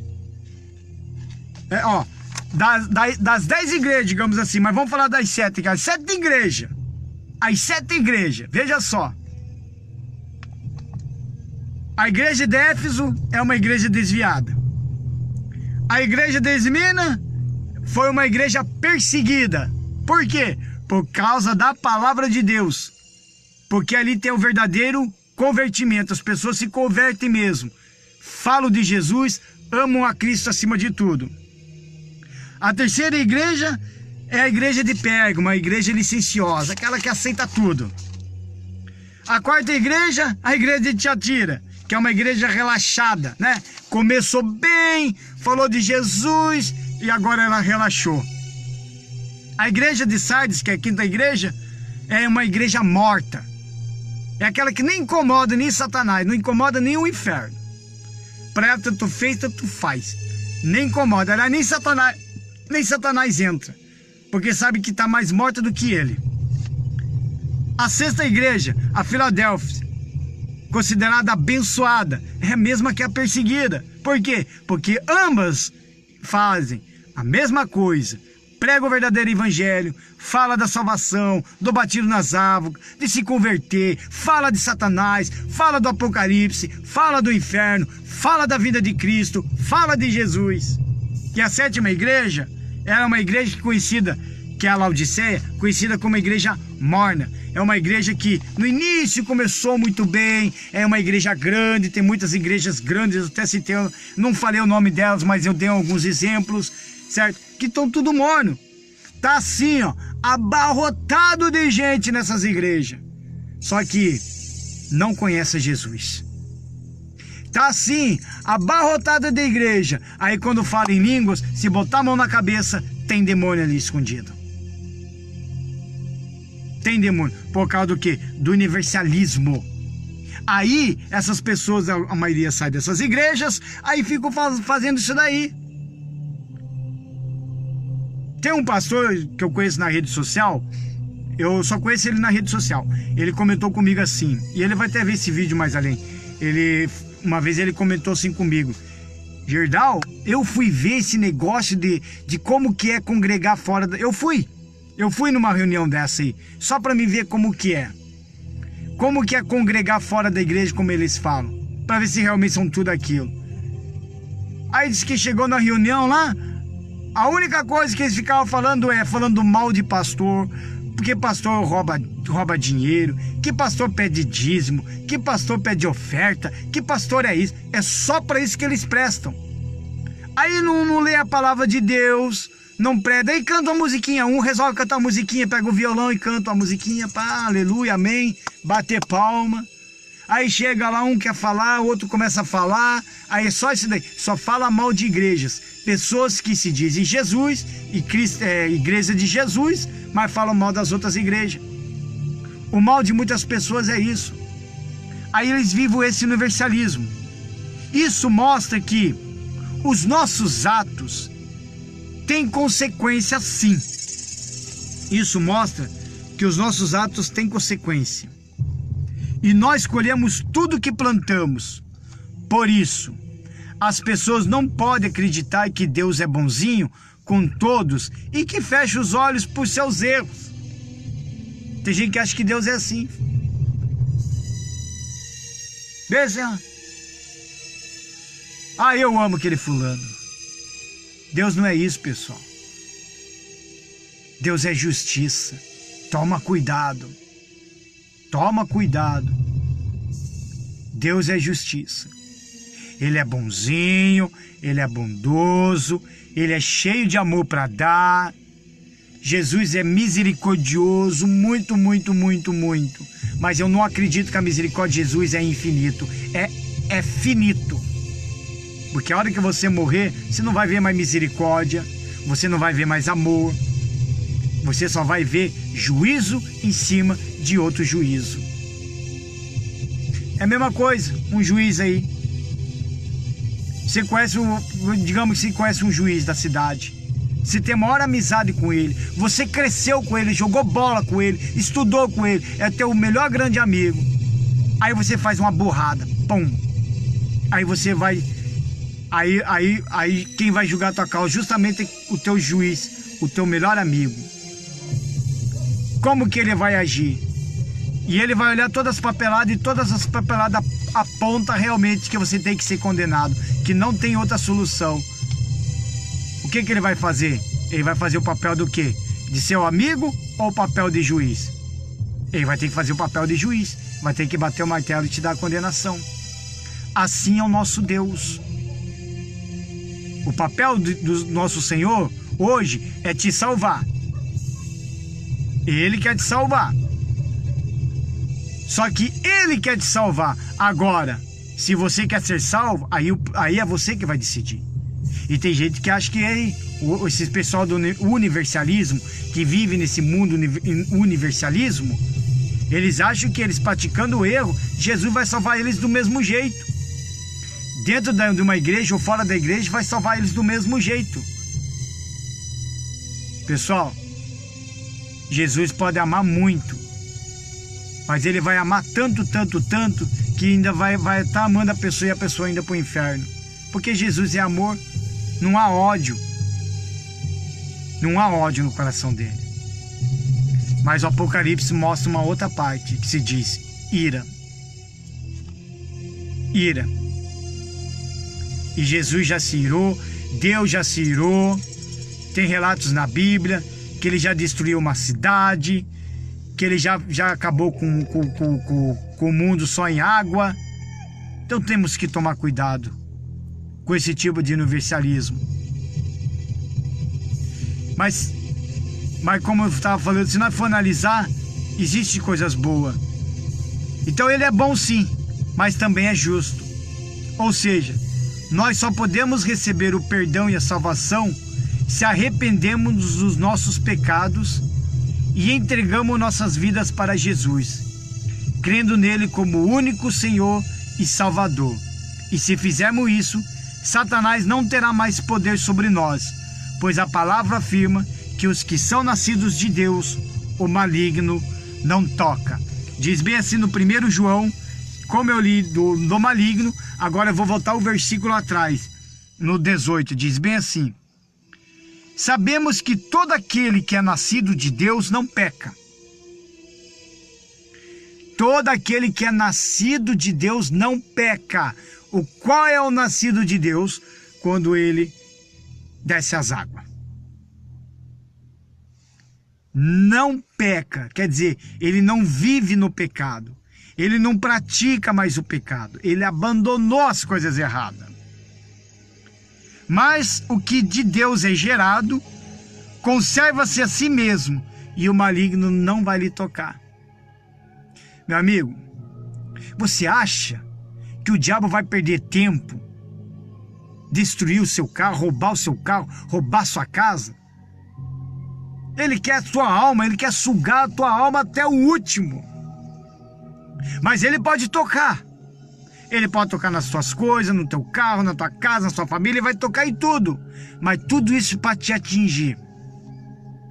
Das 10 igrejas, digamos assim, mas vamos falar das 7, cara. 7 igrejas. As 7 igrejas, veja só. A igreja de Éfeso é uma igreja desviada. A igreja de Esmina foi uma igreja perseguida. Por quê? Por causa da palavra de Deus. Porque ali tem o verdadeiro convertimento. As pessoas se convertem mesmo. Falam de Jesus, amam a Cristo acima de tudo. A terceira igreja é a igreja de Pérgamo, uma igreja licenciosa, aquela que aceita tudo. A quarta igreja, a igreja de Tiatira, que é uma igreja relaxada, né? Começou bem, falou de Jesus e agora ela relaxou. A igreja de Sardes, que é a quinta igreja, é uma igreja morta. É aquela que nem incomoda nem Satanás, não incomoda nem o inferno. Para ela tanto fez, tanto faz. Nem incomoda, ela nem Satanás entra, porque sabe que está mais morta do que ele. A sexta igreja, a Filadélfia, considerada abençoada, é a mesma que a perseguida. Por quê? Porque ambas fazem a mesma coisa. Prega o verdadeiro evangelho, fala da salvação, do batismo nas águas, de se converter, fala de Satanás, fala do Apocalipse, fala do inferno, fala da vida de Cristo, fala de Jesus. E a sétima igreja era uma igreja conhecida, que é a Laodiceia, conhecida como igreja morna. É uma igreja que no início começou muito bem, é uma igreja grande, tem muitas igrejas grandes, eu até citei, não falei o nome delas, mas eu dei alguns exemplos, certo? Que estão tudo morno. Tá assim, ó, abarrotado de gente nessas igrejas. Só que não conhece Jesus. Tá assim, abarrotada de igreja. Aí quando fala em línguas, se botar a mão na cabeça, tem demônio ali escondido. Tem demônio. Por causa do quê? Do universalismo. Aí, essas pessoas, a maioria sai dessas igrejas, aí ficam fazendo isso daí. Tem um pastor que eu conheço na rede social, eu só conheço ele na rede social. Ele comentou comigo assim, e ele vai até ver esse vídeo mais além. Uma vez ele comentou assim comigo: Gerdau, eu fui ver esse negócio de como que é congregar fora da... Eu fui numa reunião dessa aí, só para me ver como que é. Como que é congregar fora da igreja, como eles falam, para ver se realmente são tudo aquilo. Aí disse que chegou na reunião lá, a única coisa que eles ficavam falando mal de pastor, porque pastor rouba dinheiro, que pastor pede dízimo, que pastor pede oferta, que pastor é isso. É só para isso que eles prestam. Aí não lê a palavra de Deus, não prega, aí canta uma musiquinha, resolve cantar uma musiquinha, pega o violão e canta uma musiquinha, pá, aleluia, amém, bater palma. Aí chega lá, um quer falar, o outro começa a falar, aí é só isso daí, só fala mal de igrejas, pessoas que se dizem Jesus, e Cristo é igreja de Jesus, mas falam mal das outras igrejas. O mal de muitas pessoas é isso. Aí eles vivem esse universalismo. Isso mostra que os nossos atos têm consequência, sim. Isso mostra que os nossos atos têm consequência. E nós colhemos tudo que plantamos. Por isso, as pessoas não podem acreditar que Deus é bonzinho com todos e que fecha os olhos por seus erros. Tem gente que acha que Deus é assim. Veja. Eu amo aquele fulano. Deus não é isso, pessoal. Deus é justiça. Toma cuidado. Toma cuidado. Deus é justiça. Ele é bonzinho, ele é bondoso, ele é cheio de amor para dar. Jesus é misericordioso, muito, muito, muito, muito. Mas eu não acredito que a misericórdia de Jesus é infinito. É finito. Porque a hora que você morrer, você não vai ver mais misericórdia, você não vai ver mais amor. Você só vai ver juízo em cima de outro juízo. É a mesma coisa, um juiz aí. Você conhece, digamos que você conhece um juiz da cidade. Você tem a maior amizade com ele. Você cresceu com ele, jogou bola com ele, estudou com ele. É teu melhor grande amigo. Aí você faz uma burrada. Pum. Aí você vai... Aí quem vai julgar a tua causa? Justamente o teu juiz, o teu melhor amigo. Como que ele vai agir? E ele vai olhar todas as papeladas e todas as papeladas apontam realmente que você tem que ser condenado, que não tem outra solução. O que ele vai fazer? Ele vai fazer o papel do quê? De seu amigo ou o papel de juiz? Ele vai ter que fazer o papel de juiz, vai ter que bater o martelo e te dar a condenação. Assim é o nosso Deus. O papel do nosso Senhor hoje é te salvar. Ele quer te salvar. Só que Ele quer te salvar. Agora, se você quer ser salvo, aí é você que vai decidir. E tem gente que acha que esse pessoal do universalismo, que vive nesse mundo universalismo, eles acham que eles praticando o erro, Jesus vai salvar eles do mesmo jeito. Dentro de uma igreja ou fora da igreja, vai salvar eles do mesmo jeito. Pessoal, Jesus pode amar muito, mas Ele vai amar tanto, tanto, tanto, que ainda vai estar amando a pessoa e a pessoa ainda para o inferno. Porque Jesus é amor, não há ódio. Não há ódio no coração dele. Mas o Apocalipse mostra uma outra parte, que se diz ira. Ira. E Jesus já se irou, Deus já se irou. Tem relatos na Bíblia que Ele já destruiu uma cidade, que Ele já acabou com o mundo só em água. Então temos que tomar cuidado com esse tipo de universalismo. Mas como eu estava falando, se nós for analisar, existem coisas boas. Então Ele é bom sim, mas também é justo. Ou seja, nós só podemos receber o perdão e a salvação se arrependemos dos nossos pecados e entregamos nossas vidas para Jesus, crendo nele como o único Senhor e Salvador. E se fizermos isso, Satanás não terá mais poder sobre nós, pois a palavra afirma que os que são nascidos de Deus, o maligno não toca. Diz bem assim no 1 João, como eu li do maligno, agora eu vou voltar o versículo atrás, no 18, diz bem assim: sabemos que todo aquele que é nascido de Deus não peca. Todo aquele que é nascido de Deus não peca. Qual é o nascido de Deus? Quando ele desce as águas. Não peca, quer dizer, ele não vive no pecado. Ele não pratica mais o pecado. Ele abandonou as coisas erradas. Mas o que de Deus é gerado, conserva-se a si mesmo, e o maligno não vai lhe tocar. Meu amigo, você acha que o diabo vai perder tempo, destruir o seu carro, roubar o seu carro, roubar a sua casa? Ele quer a tua alma, ele quer sugar a tua alma até o último. Mas ele pode tocar. Ele pode tocar nas tuas coisas, no teu carro, na tua casa, na sua família, ele vai tocar em tudo. Mas tudo isso para te atingir.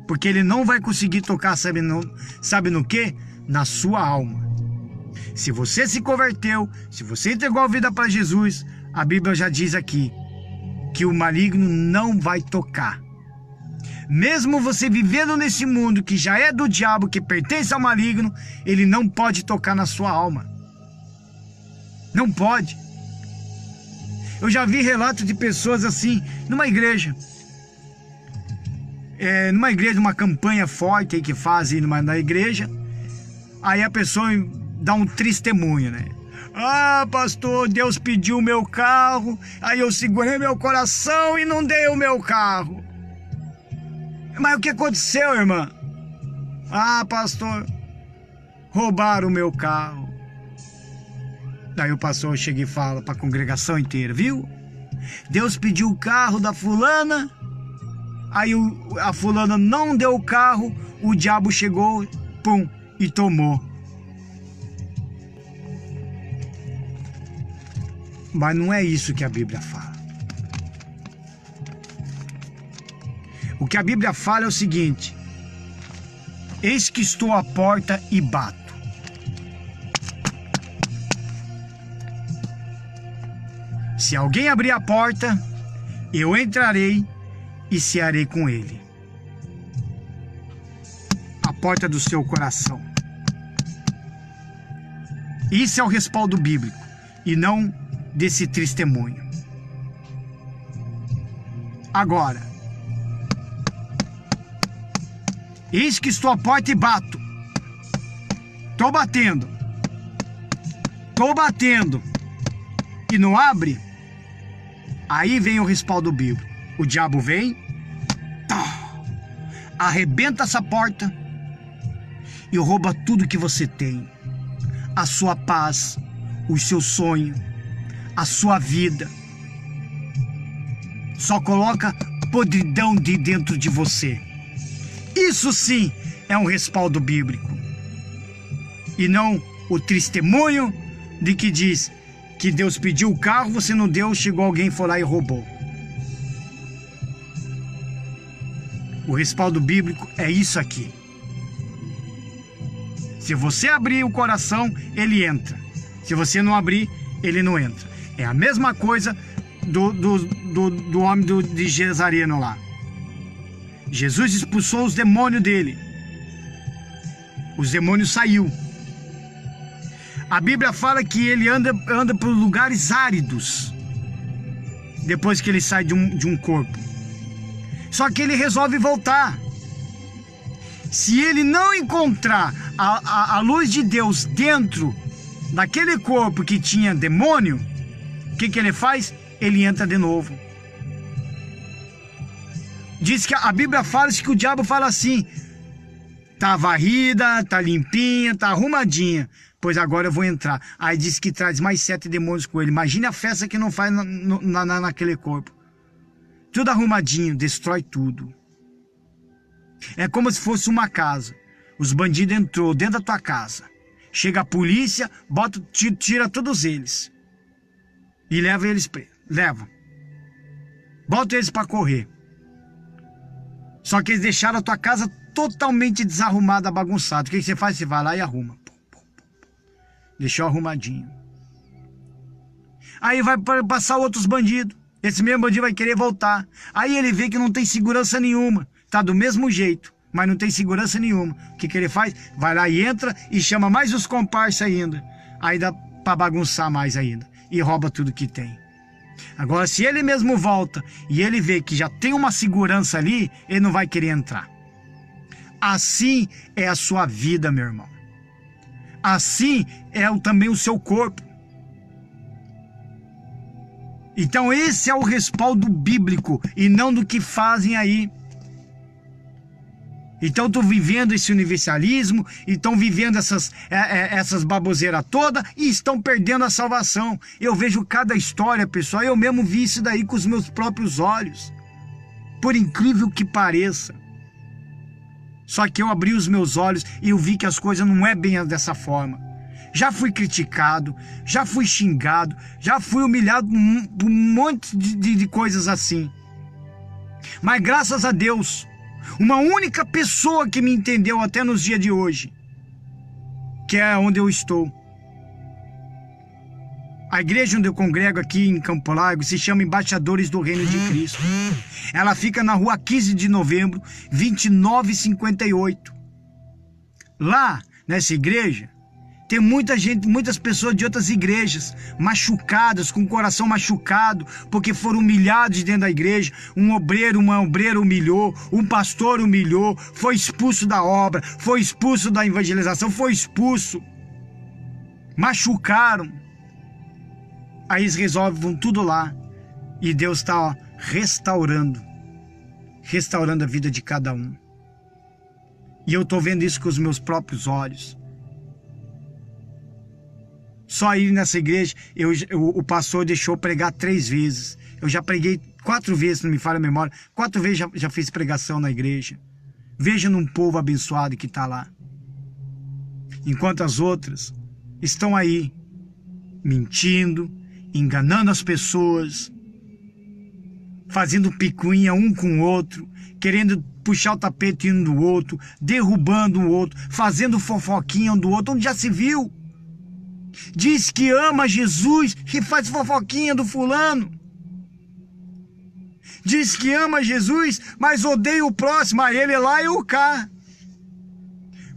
Porque ele não vai conseguir tocar, sabe no quê? Na sua alma. Se você se converteu, se você entregou a vida para Jesus, a Bíblia já diz aqui que o maligno não vai tocar. Mesmo você vivendo nesse mundo que já é do diabo, que pertence ao maligno, ele não pode tocar na sua alma. Não pode. Eu já vi relatos de pessoas assim, numa igreja, uma campanha forte aí que fazem na igreja. Aí a pessoa dá um testemunho, né? Ah, pastor, Deus pediu o meu carro, aí eu segurei meu coração e não dei o meu carro. Mas o que aconteceu, irmã? Ah, pastor, roubaram o meu carro. Daí o pastor chega e fala para a congregação inteira, viu? Deus pediu o carro da fulana, aí a fulana não deu o carro, o diabo chegou, pum, e tomou. Mas não é isso que a Bíblia fala. O que a Bíblia fala é o seguinte: eis que estou à porta e bato. Se alguém abrir a porta, eu entrarei e cearei com ele. A porta do seu coração. Isso é o respaldo bíblico e não desse testemunho. Agora, eis que estou à porta e bato. Estou batendo. E não abre. Aí vem o respaldo bíblico. O diabo vem, arrebenta essa porta e rouba tudo que você tem. A sua paz, o seu sonho, a sua vida. Só coloca podridão de dentro de você. Isso sim é um respaldo bíblico. E não o testemunho de que diz que Deus pediu o carro, você não deu, chegou alguém, foi lá e roubou. O respaldo bíblico é isso aqui. Se você abrir o coração, ele entra. Se você não abrir, ele não entra. É a mesma coisa do homem de Gezareno lá. Jesus expulsou os demônios dele. Os demônios saíram. A Bíblia fala que ele anda por lugares áridos depois que ele sai de um corpo. Só que ele resolve voltar. Se ele não encontrar a luz de Deus dentro daquele corpo que tinha demônio, o que ele faz? Ele entra de novo. Diz que a Bíblia fala que o diabo fala assim: tá varrida, tá limpinha, tá arrumadinha, pois agora eu vou entrar. Aí diz que traz mais 7 demônios com ele. Imagine a festa que não faz naquele corpo. Tudo arrumadinho, destrói tudo. É como se fosse uma casa. Os bandidos entrou dentro da tua casa. Chega a polícia, tira todos eles. E leva eles presos. Leva. Bota eles para correr. Só que eles deixaram a tua casa totalmente desarrumada, bagunçada. O que você faz? Você vai lá e arruma. Deixou arrumadinho. Aí vai passar outros bandidos. Esse mesmo bandido vai querer voltar. Aí ele vê que não tem segurança nenhuma. Tá do mesmo jeito, mas não tem segurança nenhuma. O que ele faz? Vai lá e entra e chama mais os comparsas ainda. Aí dá para bagunçar mais ainda. E rouba tudo que tem. Agora, se ele mesmo volta e ele vê que já tem uma segurança ali, ele não vai querer entrar. Assim é a sua vida, meu irmão. Assim é também o seu corpo. Então esse é o respaldo bíblico e não do que fazem aí. Então estão vivendo esse universalismo, estão vivendo essas baboseiras todas e estão perdendo a salvação. Eu vejo cada história, pessoal, eu mesmo vi isso daí com os meus próprios olhos. Por incrível que pareça. Só que eu abri os meus olhos e eu vi que as coisas não é bem dessa forma. já fui criticado, já fui xingado, já fui humilhado por um monte de coisas assim. Mas graças a Deus, uma única pessoa que me entendeu até nos dias de hoje, que é onde eu estou. A igreja onde eu congrego aqui em Campo Largo se chama Embaixadores do Reino de Cristo. Ela fica na rua 15 de novembro, 2958. Lá, nessa igreja, tem muita gente, muitas pessoas de outras igrejas, machucadas, com o coração machucado, porque foram humilhados dentro da igreja. Uma obreira humilhou, um pastor humilhou, foi expulso da obra, foi expulso da evangelização, foi expulso. Machucaram. Aí eles resolvem tudo lá. E Deus está restaurando a vida de cada um. E eu estou vendo isso com os meus próprios olhos. Só ir nessa igreja, o pastor deixou pregar 3 vezes. Eu já preguei 4 vezes, se não me falha a memória. 4 vezes já fiz pregação na igreja. Veja num povo abençoado que está lá. Enquanto as outras estão aí, mentindo, enganando as pessoas, fazendo picuinha um com o outro, querendo puxar o tapete um do outro, derrubando o outro, fazendo fofoquinha um do outro, onde já se viu. Diz que ama Jesus e faz fofoquinha do fulano. Diz que ama Jesus, mas odeia o próximo, a ele lá e eu cá.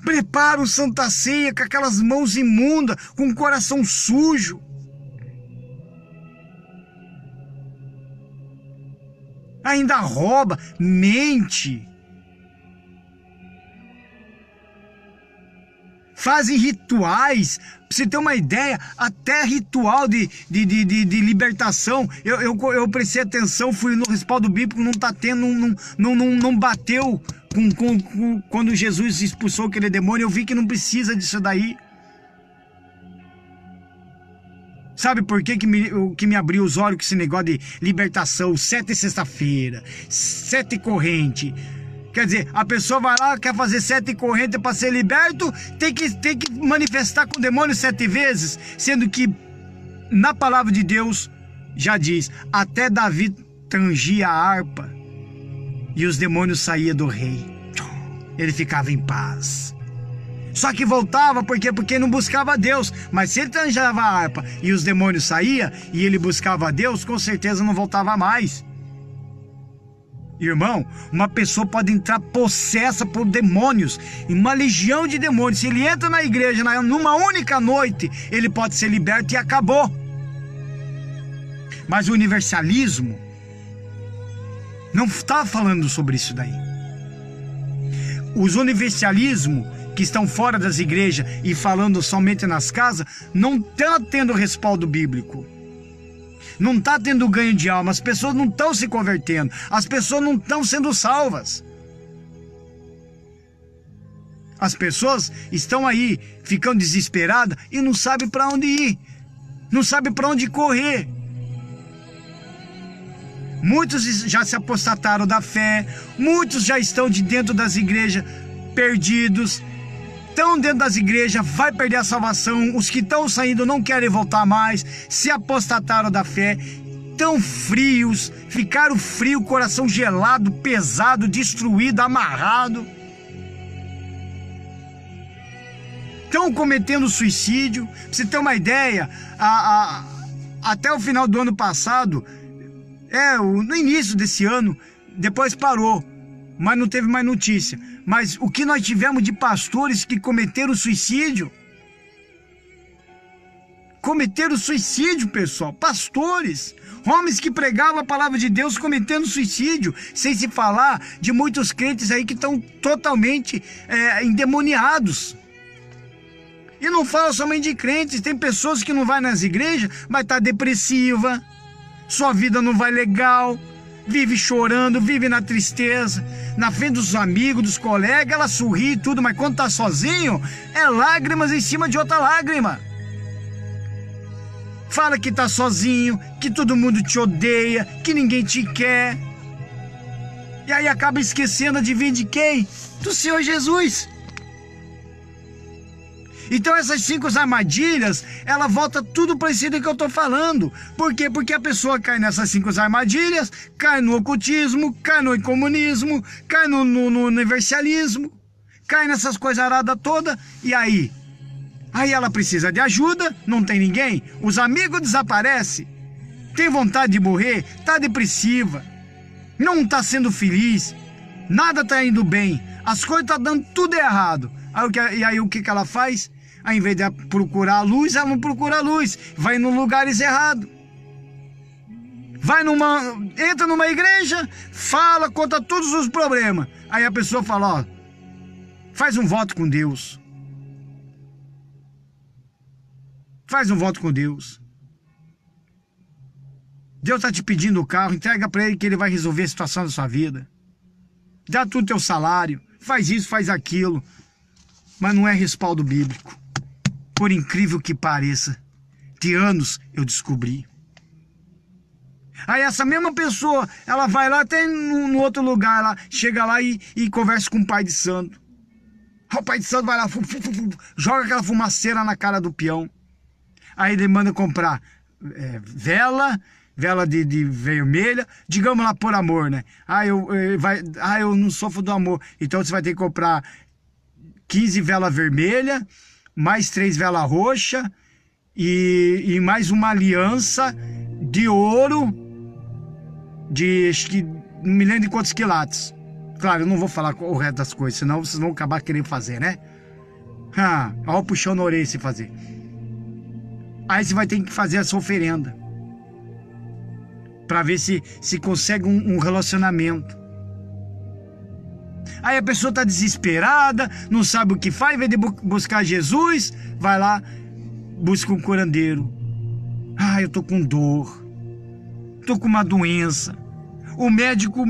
Prepara o Santa Ceia com aquelas mãos imundas, com o coração sujo. Ainda rouba, mente. Fazem rituais, pra você ter uma ideia, até ritual de libertação. Eu prestei atenção, fui no respaldo bíblico, não tá tendo, não bateu quando Jesus expulsou aquele demônio. Eu vi que não precisa disso daí. Sabe por que que me abriu os olhos com esse negócio de libertação? 7 sexta-feira, 7 corrente. Quer dizer, a pessoa vai lá, quer fazer 7 correntes para ser liberto, tem que manifestar com o demônio 7 vezes, sendo que na palavra de Deus já diz, até Davi tangia a harpa e os demônios saíam do rei. Ele ficava em paz. Só que voltava porque não buscava Deus. Mas se ele tangiava a harpa e os demônios saíam e ele buscava Deus, com certeza não voltava mais. Irmão, uma pessoa pode entrar possessa por demônios, uma legião de demônios. Se ele entra na igreja numa única noite, ele pode ser liberto e acabou. Mas o universalismo não está falando sobre isso daí. Os universalismos que estão fora das igrejas e falando somente nas casas, não estão tendo respaldo bíblico. Não está tendo ganho de alma, as pessoas não estão se convertendo, as pessoas não estão sendo salvas. As pessoas estão aí, ficando desesperadas e não sabem para onde ir, não sabem para onde correr. Muitos já se apostataram da fé, muitos já estão de dentro das igrejas perdidos, estão dentro das igrejas, vai perder a salvação. Os que estão saindo não querem voltar mais, se apostataram da fé, tão frios, ficaram frios, coração gelado, pesado, destruído, amarrado. Estão cometendo suicídio. Pra você ter uma ideia, até o final do ano passado, no início desse ano, depois parou, mas não teve mais notícia. Mas o que nós tivemos de pastores que cometeram suicídio? Cometeram suicídio, pessoal. Pastores, homens que pregavam a palavra de Deus cometendo suicídio. Sem se falar de muitos crentes aí que estão totalmente endemoniados. E não fala somente de crentes. Tem pessoas que não vão nas igrejas, mas está depressiva. Sua vida não vai legal. Vive chorando, vive na tristeza, na frente dos amigos, dos colegas, ela sorri e tudo, mas quando tá sozinho, é lágrimas em cima de outra lágrima. Fala que tá sozinho, que todo mundo te odeia, que ninguém te quer. E aí acaba esquecendo de vir de quem? Do Senhor Jesus. Então essas 5 armadilhas, ela volta tudo parecido com o que eu estou falando. Por quê? Porque a pessoa cai nessas 5 armadilhas, cai no ocultismo, cai no comunismo, cai no universalismo, cai nessas coisas aradas todas, e aí? Aí ela precisa de ajuda, não tem ninguém, os amigos desaparecem, tem vontade de morrer, tá depressiva, não tá sendo feliz, nada tá indo bem, as coisas tá dando tudo errado. E aí o que ela faz? Ao invés de procurar a luz, ela não procura a luz, vai nos lugares errados. Entra numa igreja, fala, conta todos os problemas. Aí a pessoa fala, ó, faz um voto com Deus. Faz um voto com Deus. Deus está te pedindo o carro, entrega para ele que ele vai resolver a situação da sua vida. Dá tudo teu salário, faz isso, faz aquilo. Mas não é respaldo bíblico. Por incrível que pareça, de anos eu descobri. Aí essa mesma pessoa, ela vai lá até no outro lugar, lá, chega lá e conversa com o pai de santo. O pai de santo vai lá, joga aquela fumaceira na cara do peão. Aí ele manda comprar vela de vermelha, digamos lá por amor, né? Eu não sofro do amor, então você vai ter que comprar 15 velas vermelhas, mais 3 velas roxas e mais uma aliança de ouro de, acho que, não me lembro de quantos quilates. Claro, eu não vou falar o resto das coisas, senão vocês vão acabar querendo fazer, né? Olha o puxão na orelha se fazer. Aí você vai ter que fazer essa oferenda para ver se consegue um relacionamento. Aí a pessoa está desesperada, não sabe o que faz, em vez de buscar Jesus, vai lá, busca um curandeiro. Eu tô com dor, tô com uma doença. O médico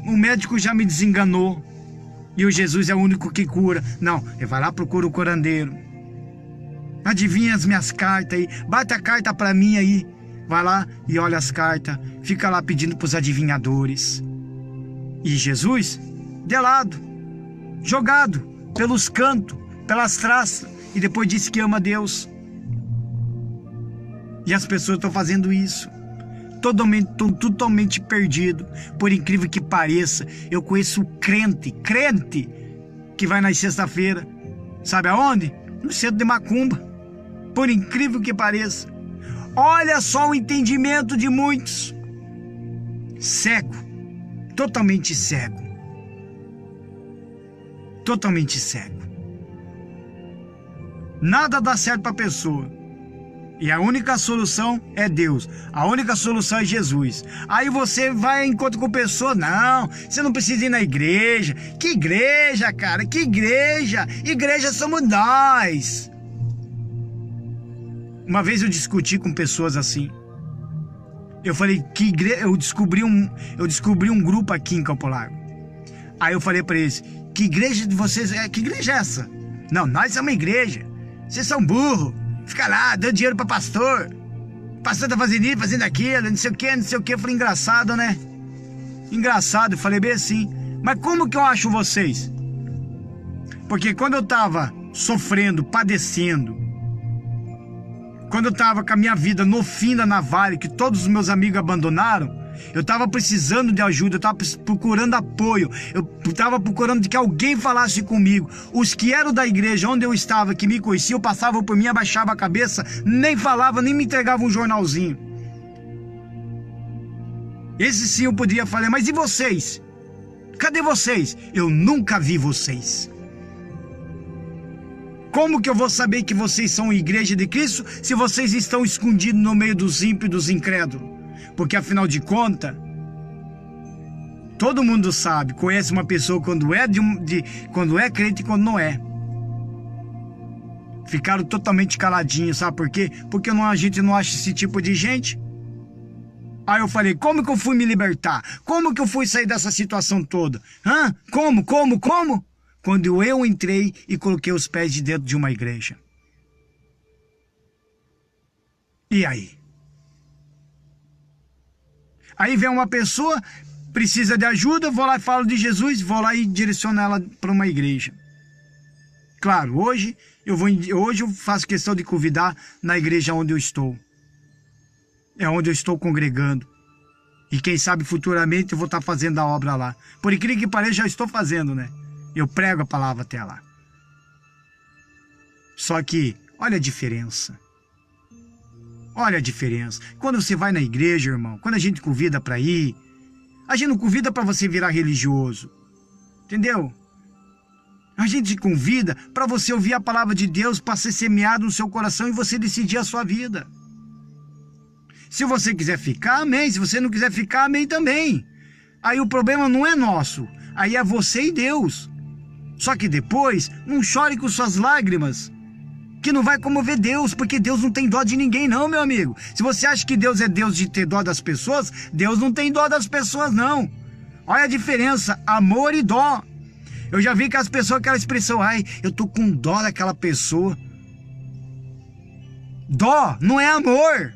o médico já me desenganou e o Jesus é o único que cura. Não, ele vai lá, procura o curandeiro. Adivinha as minhas cartas aí, bate a carta para mim aí. Vai lá e olha as cartas, fica lá pedindo para os adivinhadores. E Jesus, de lado, jogado pelos cantos, pelas traças, e depois disse que ama Deus. E as pessoas estão fazendo isso, totalmente perdido. Por incrível que pareça, eu conheço crente que vai na sexta-feira, sabe aonde? No centro de macumba. Por incrível que pareça. Olha só o entendimento de muitos. Cego. Totalmente cego. Totalmente cego. Nada dá certo para a pessoa. E a única solução é Deus. A única solução é Jesus. Aí você vai em encontro com pessoa. Não, você não precisa ir na igreja. Que igreja, cara? Que igreja? Igreja somos nós. Uma vez eu discuti com pessoas assim. Eu falei que igreja, eu descobri um grupo aqui em Campo Largo. Aí eu falei para eles: que igreja de vocês é? Que igreja é essa? Não, nós somos uma igreja. Vocês são burros. Fica lá, dando dinheiro para pastor. O pastor tá fazendo isso, fazendo aquilo, não sei o que, não sei o que. Eu falei: engraçado, né? Engraçado, eu falei bem assim. Mas como que eu acho vocês? Porque quando eu tava sofrendo, padecendo, quando eu estava com a minha vida no fim da navalha, que todos os meus amigos abandonaram, eu estava precisando de ajuda, eu estava procurando apoio, eu estava procurando que alguém falasse comigo. Os que eram da igreja onde eu estava, que me conheciam, passavam por mim, abaixavam a cabeça, nem falavam, nem me entregavam um jornalzinho. Esse sim eu podia falar, mas e vocês? Cadê vocês? Eu nunca vi vocês. Como que eu vou saber que vocês são igreja de Cristo se vocês estão escondidos no meio dos ímpios e dos incrédulos? Porque afinal de contas, todo mundo sabe, conhece uma pessoa quando é crente e quando não é. Ficaram totalmente caladinhos, sabe por quê? Porque a gente não acha esse tipo de gente. Aí eu falei: como que eu fui me libertar? Como que eu fui sair dessa situação toda? Como? Quando eu entrei e coloquei os pés de dentro de uma igreja. E aí? Aí vem uma pessoa, precisa de ajuda, vou lá e falo de Jesus, vou lá e direciono ela para uma igreja. Claro, hoje eu faço questão de convidar na igreja onde eu estou. É onde eu estou congregando. E quem sabe futuramente eu vou estar fazendo a obra lá. Por incrível que pareça, já estou fazendo, né? Eu prego a palavra até lá. Só que, olha a diferença. Olha a diferença. Quando você vai na igreja, irmão, quando a gente convida para ir, a gente não convida para você virar religioso. Entendeu? A gente te convida para você ouvir a palavra de Deus, para ser semeado no seu coração e você decidir a sua vida. Se você quiser ficar, amém. Se você não quiser ficar, amém também. Aí o problema não é nosso. Aí é você e Deus. Só que depois, não chore com suas lágrimas, que não vai comover Deus, porque Deus não tem dó de ninguém não, meu amigo. Se você acha que Deus é Deus de ter dó das pessoas, Deus não tem dó das pessoas não. Olha a diferença, amor e dó. Eu já vi que as pessoas, aquela expressão, ai, eu tô com dó daquela pessoa. Dó não é amor.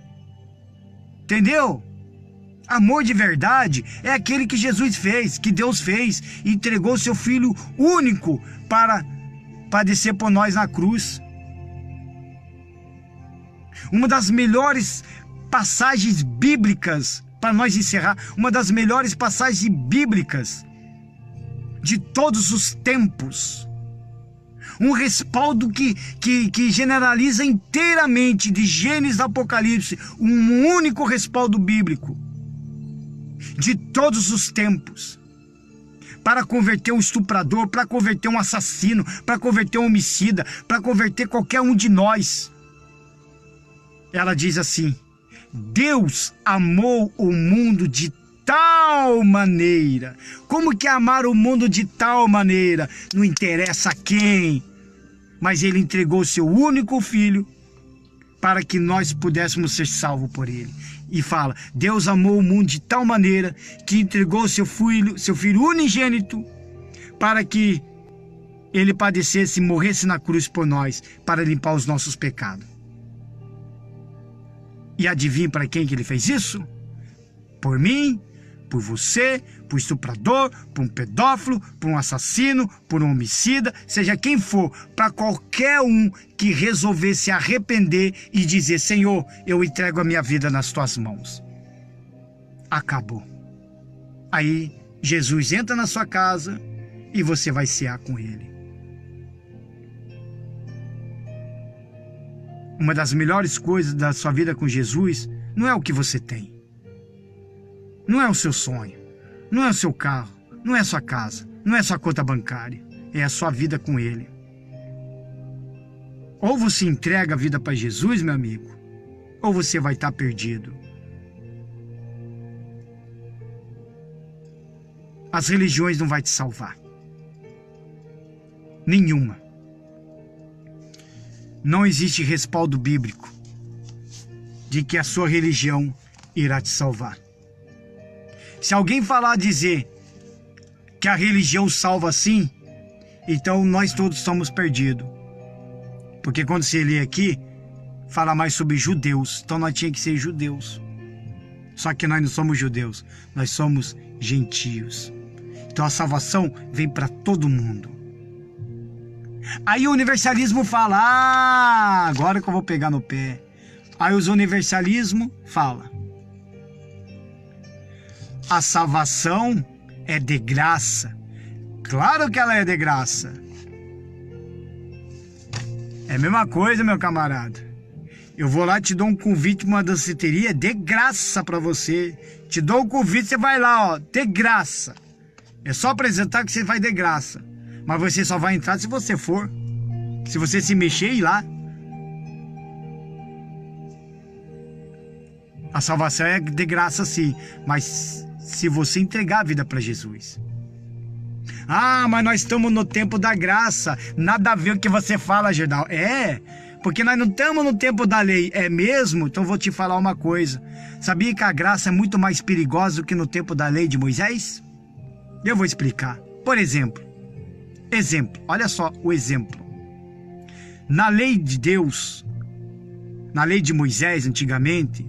Entendeu? Amor de verdade é aquele que Jesus fez, que Deus fez, e entregou seu Filho único para padecer por nós na cruz. Uma das melhores passagens bíblicas, para nós encerrar, uma das melhores passagens bíblicas de todos os tempos. Um respaldo que generaliza inteiramente, de Gênesis a Apocalipse, um único respaldo bíblico de todos os tempos, para converter um estuprador, para converter um assassino, para converter um homicida, para converter qualquer um de nós. Ela diz assim: Deus amou o mundo de tal maneira. Como que é amar o mundo de tal maneira? Não interessa quem, mas ele entregou o seu único filho para que nós pudéssemos ser salvos por ele. E fala, Deus amou o mundo de tal maneira que entregou o seu filho unigênito, para que ele padecesse e morresse na cruz por nós, para limpar os nossos pecados. E adivinha para quem que ele fez isso? Por mim, por você, por um estuprador, por um pedófilo, por um assassino, por um homicida, seja quem for, para qualquer um que resolver se arrepender e dizer, Senhor, eu entrego a minha vida nas tuas mãos. Acabou. Aí Jesus entra na sua casa e você vai cear com ele. Uma das melhores coisas da sua vida com Jesus não é o que você tem. Não é o seu sonho, não é o seu carro, não é a sua casa, não é a sua conta bancária, é a sua vida com Ele. Ou você entrega a vida para Jesus, meu amigo, ou você vai estar perdido. As religiões não vão te salvar. Nenhuma. Não existe respaldo bíblico de que a sua religião irá te salvar. Se alguém dizer que a religião salva sim, então nós todos estamos perdidos. Porque quando você lê aqui, fala mais sobre judeus, então nós tínhamos que ser judeus. Só que nós não somos judeus, nós somos gentios. Então a salvação vem para todo mundo. Aí o universalismo fala, agora que eu vou pegar no pé. Aí os universalismo fala, a salvação é de graça. Claro que ela é de graça. É a mesma coisa, meu camarada. Eu vou lá, te dou um convite para uma danceteria de graça para você. Te dou um convite, você vai lá, ó, de graça. É só apresentar que você vai de graça. Mas você só vai entrar se você for. Se você se mexer e ir lá. A salvação é de graça sim, mas se você entregar a vida para Jesus. Ah, mas nós estamos no tempo da graça. Nada a ver o que você fala, Gerdau. É, porque nós não estamos no tempo da lei. É mesmo? Então vou te falar uma coisa. Sabia que a graça é muito mais perigosa do que no tempo da lei de Moisés? Eu vou explicar. Por exemplo, olha só o exemplo. Na lei de Deus, na lei de Moisés antigamente,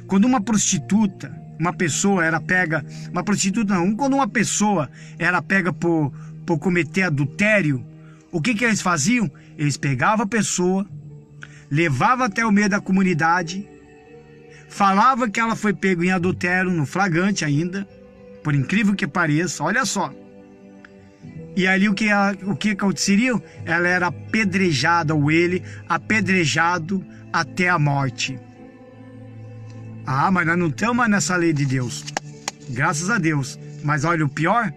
quando uma prostituta, uma pessoa era pega, quando uma pessoa era pega por cometer adultério, O que eles faziam? Eles pegavam a pessoa, levavam até o meio da comunidade, falava que ela foi pega em adultério, no flagrante ainda, por incrível que pareça, olha só. E ali o que aconteceria? Ela era apedrejada, ou ele apedrejado até a morte. Ah, mas nós não estamos mais nessa lei de Deus, graças a Deus. Mas olha o pior,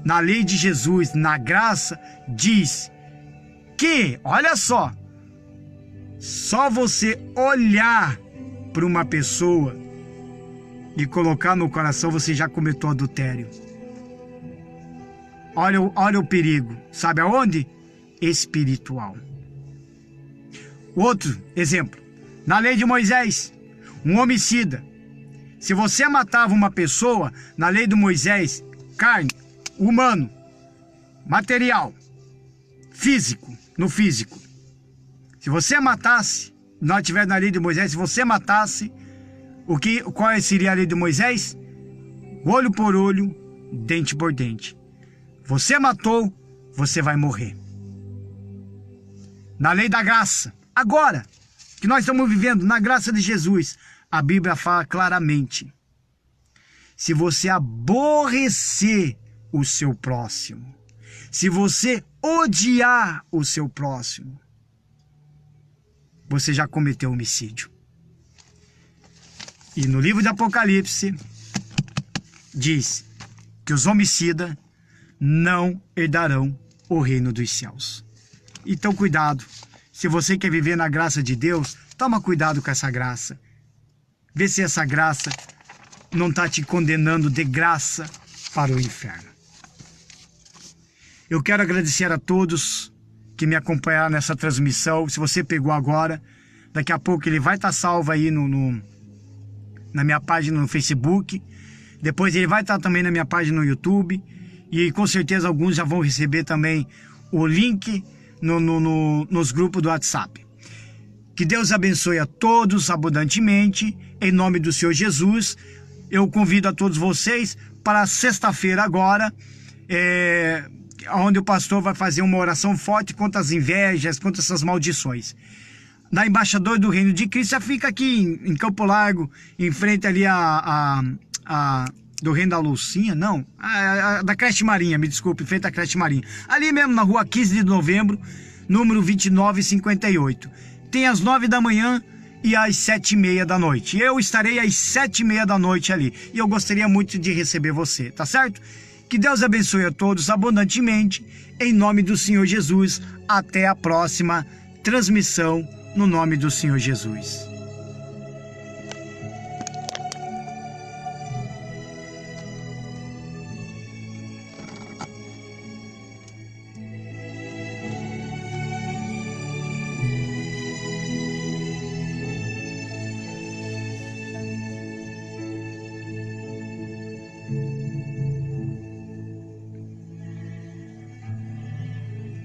na lei de Jesus, na graça, diz que, olha só você olhar para uma pessoa e colocar no coração, você já cometeu adultério. Olha o perigo. Sabe aonde? Espiritual. Outro exemplo. Na lei de Moisés, um homicida. Se você matava uma pessoa, na lei de Moisés, carne, humano, material, físico, no físico. Se você matasse, nós tivermos na lei de Moisés, se você matasse, qual seria a lei de Moisés? Olho por olho, dente por dente. Você matou, você vai morrer. Na lei da graça, agora que nós estamos vivendo na graça de Jesus, a Bíblia fala claramente: se você aborrecer o seu próximo, se você odiar o seu próximo, você já cometeu homicídio. E no livro de Apocalipse diz que os homicidas não herdarão o reino dos céus. Então cuidado, se você quer viver na graça de Deus, toma cuidado com essa graça. Vê se essa graça não está te condenando de graça para o inferno. Eu quero agradecer a todos que me acompanharam nessa transmissão. Se você pegou agora, daqui a pouco ele vai estar salvo aí na minha página no Facebook. Depois ele vai estar também na minha página no YouTube. E com certeza alguns já vão receber também o link nos grupos do WhatsApp. Que Deus abençoe a todos abundantemente, em nome do Senhor Jesus. Eu convido a todos vocês para sexta-feira agora, onde o pastor vai fazer uma oração forte contra as invejas, contra essas maldições. Na Embaixador do Reino de Cristo, já fica aqui em Campo Largo, em frente ali do Reino da Lucinha, não, da Creche Marinha, me desculpe, em frente à Creche Marinha. Ali mesmo na rua 15 de novembro, número 2958. Tem às 9 da manhã e às 7h30 da noite. Eu estarei às 7h30 da noite ali. E eu gostaria muito de receber você, tá certo? Que Deus abençoe a todos abundantemente, em nome do Senhor Jesus. Até a próxima transmissão, no nome do Senhor Jesus.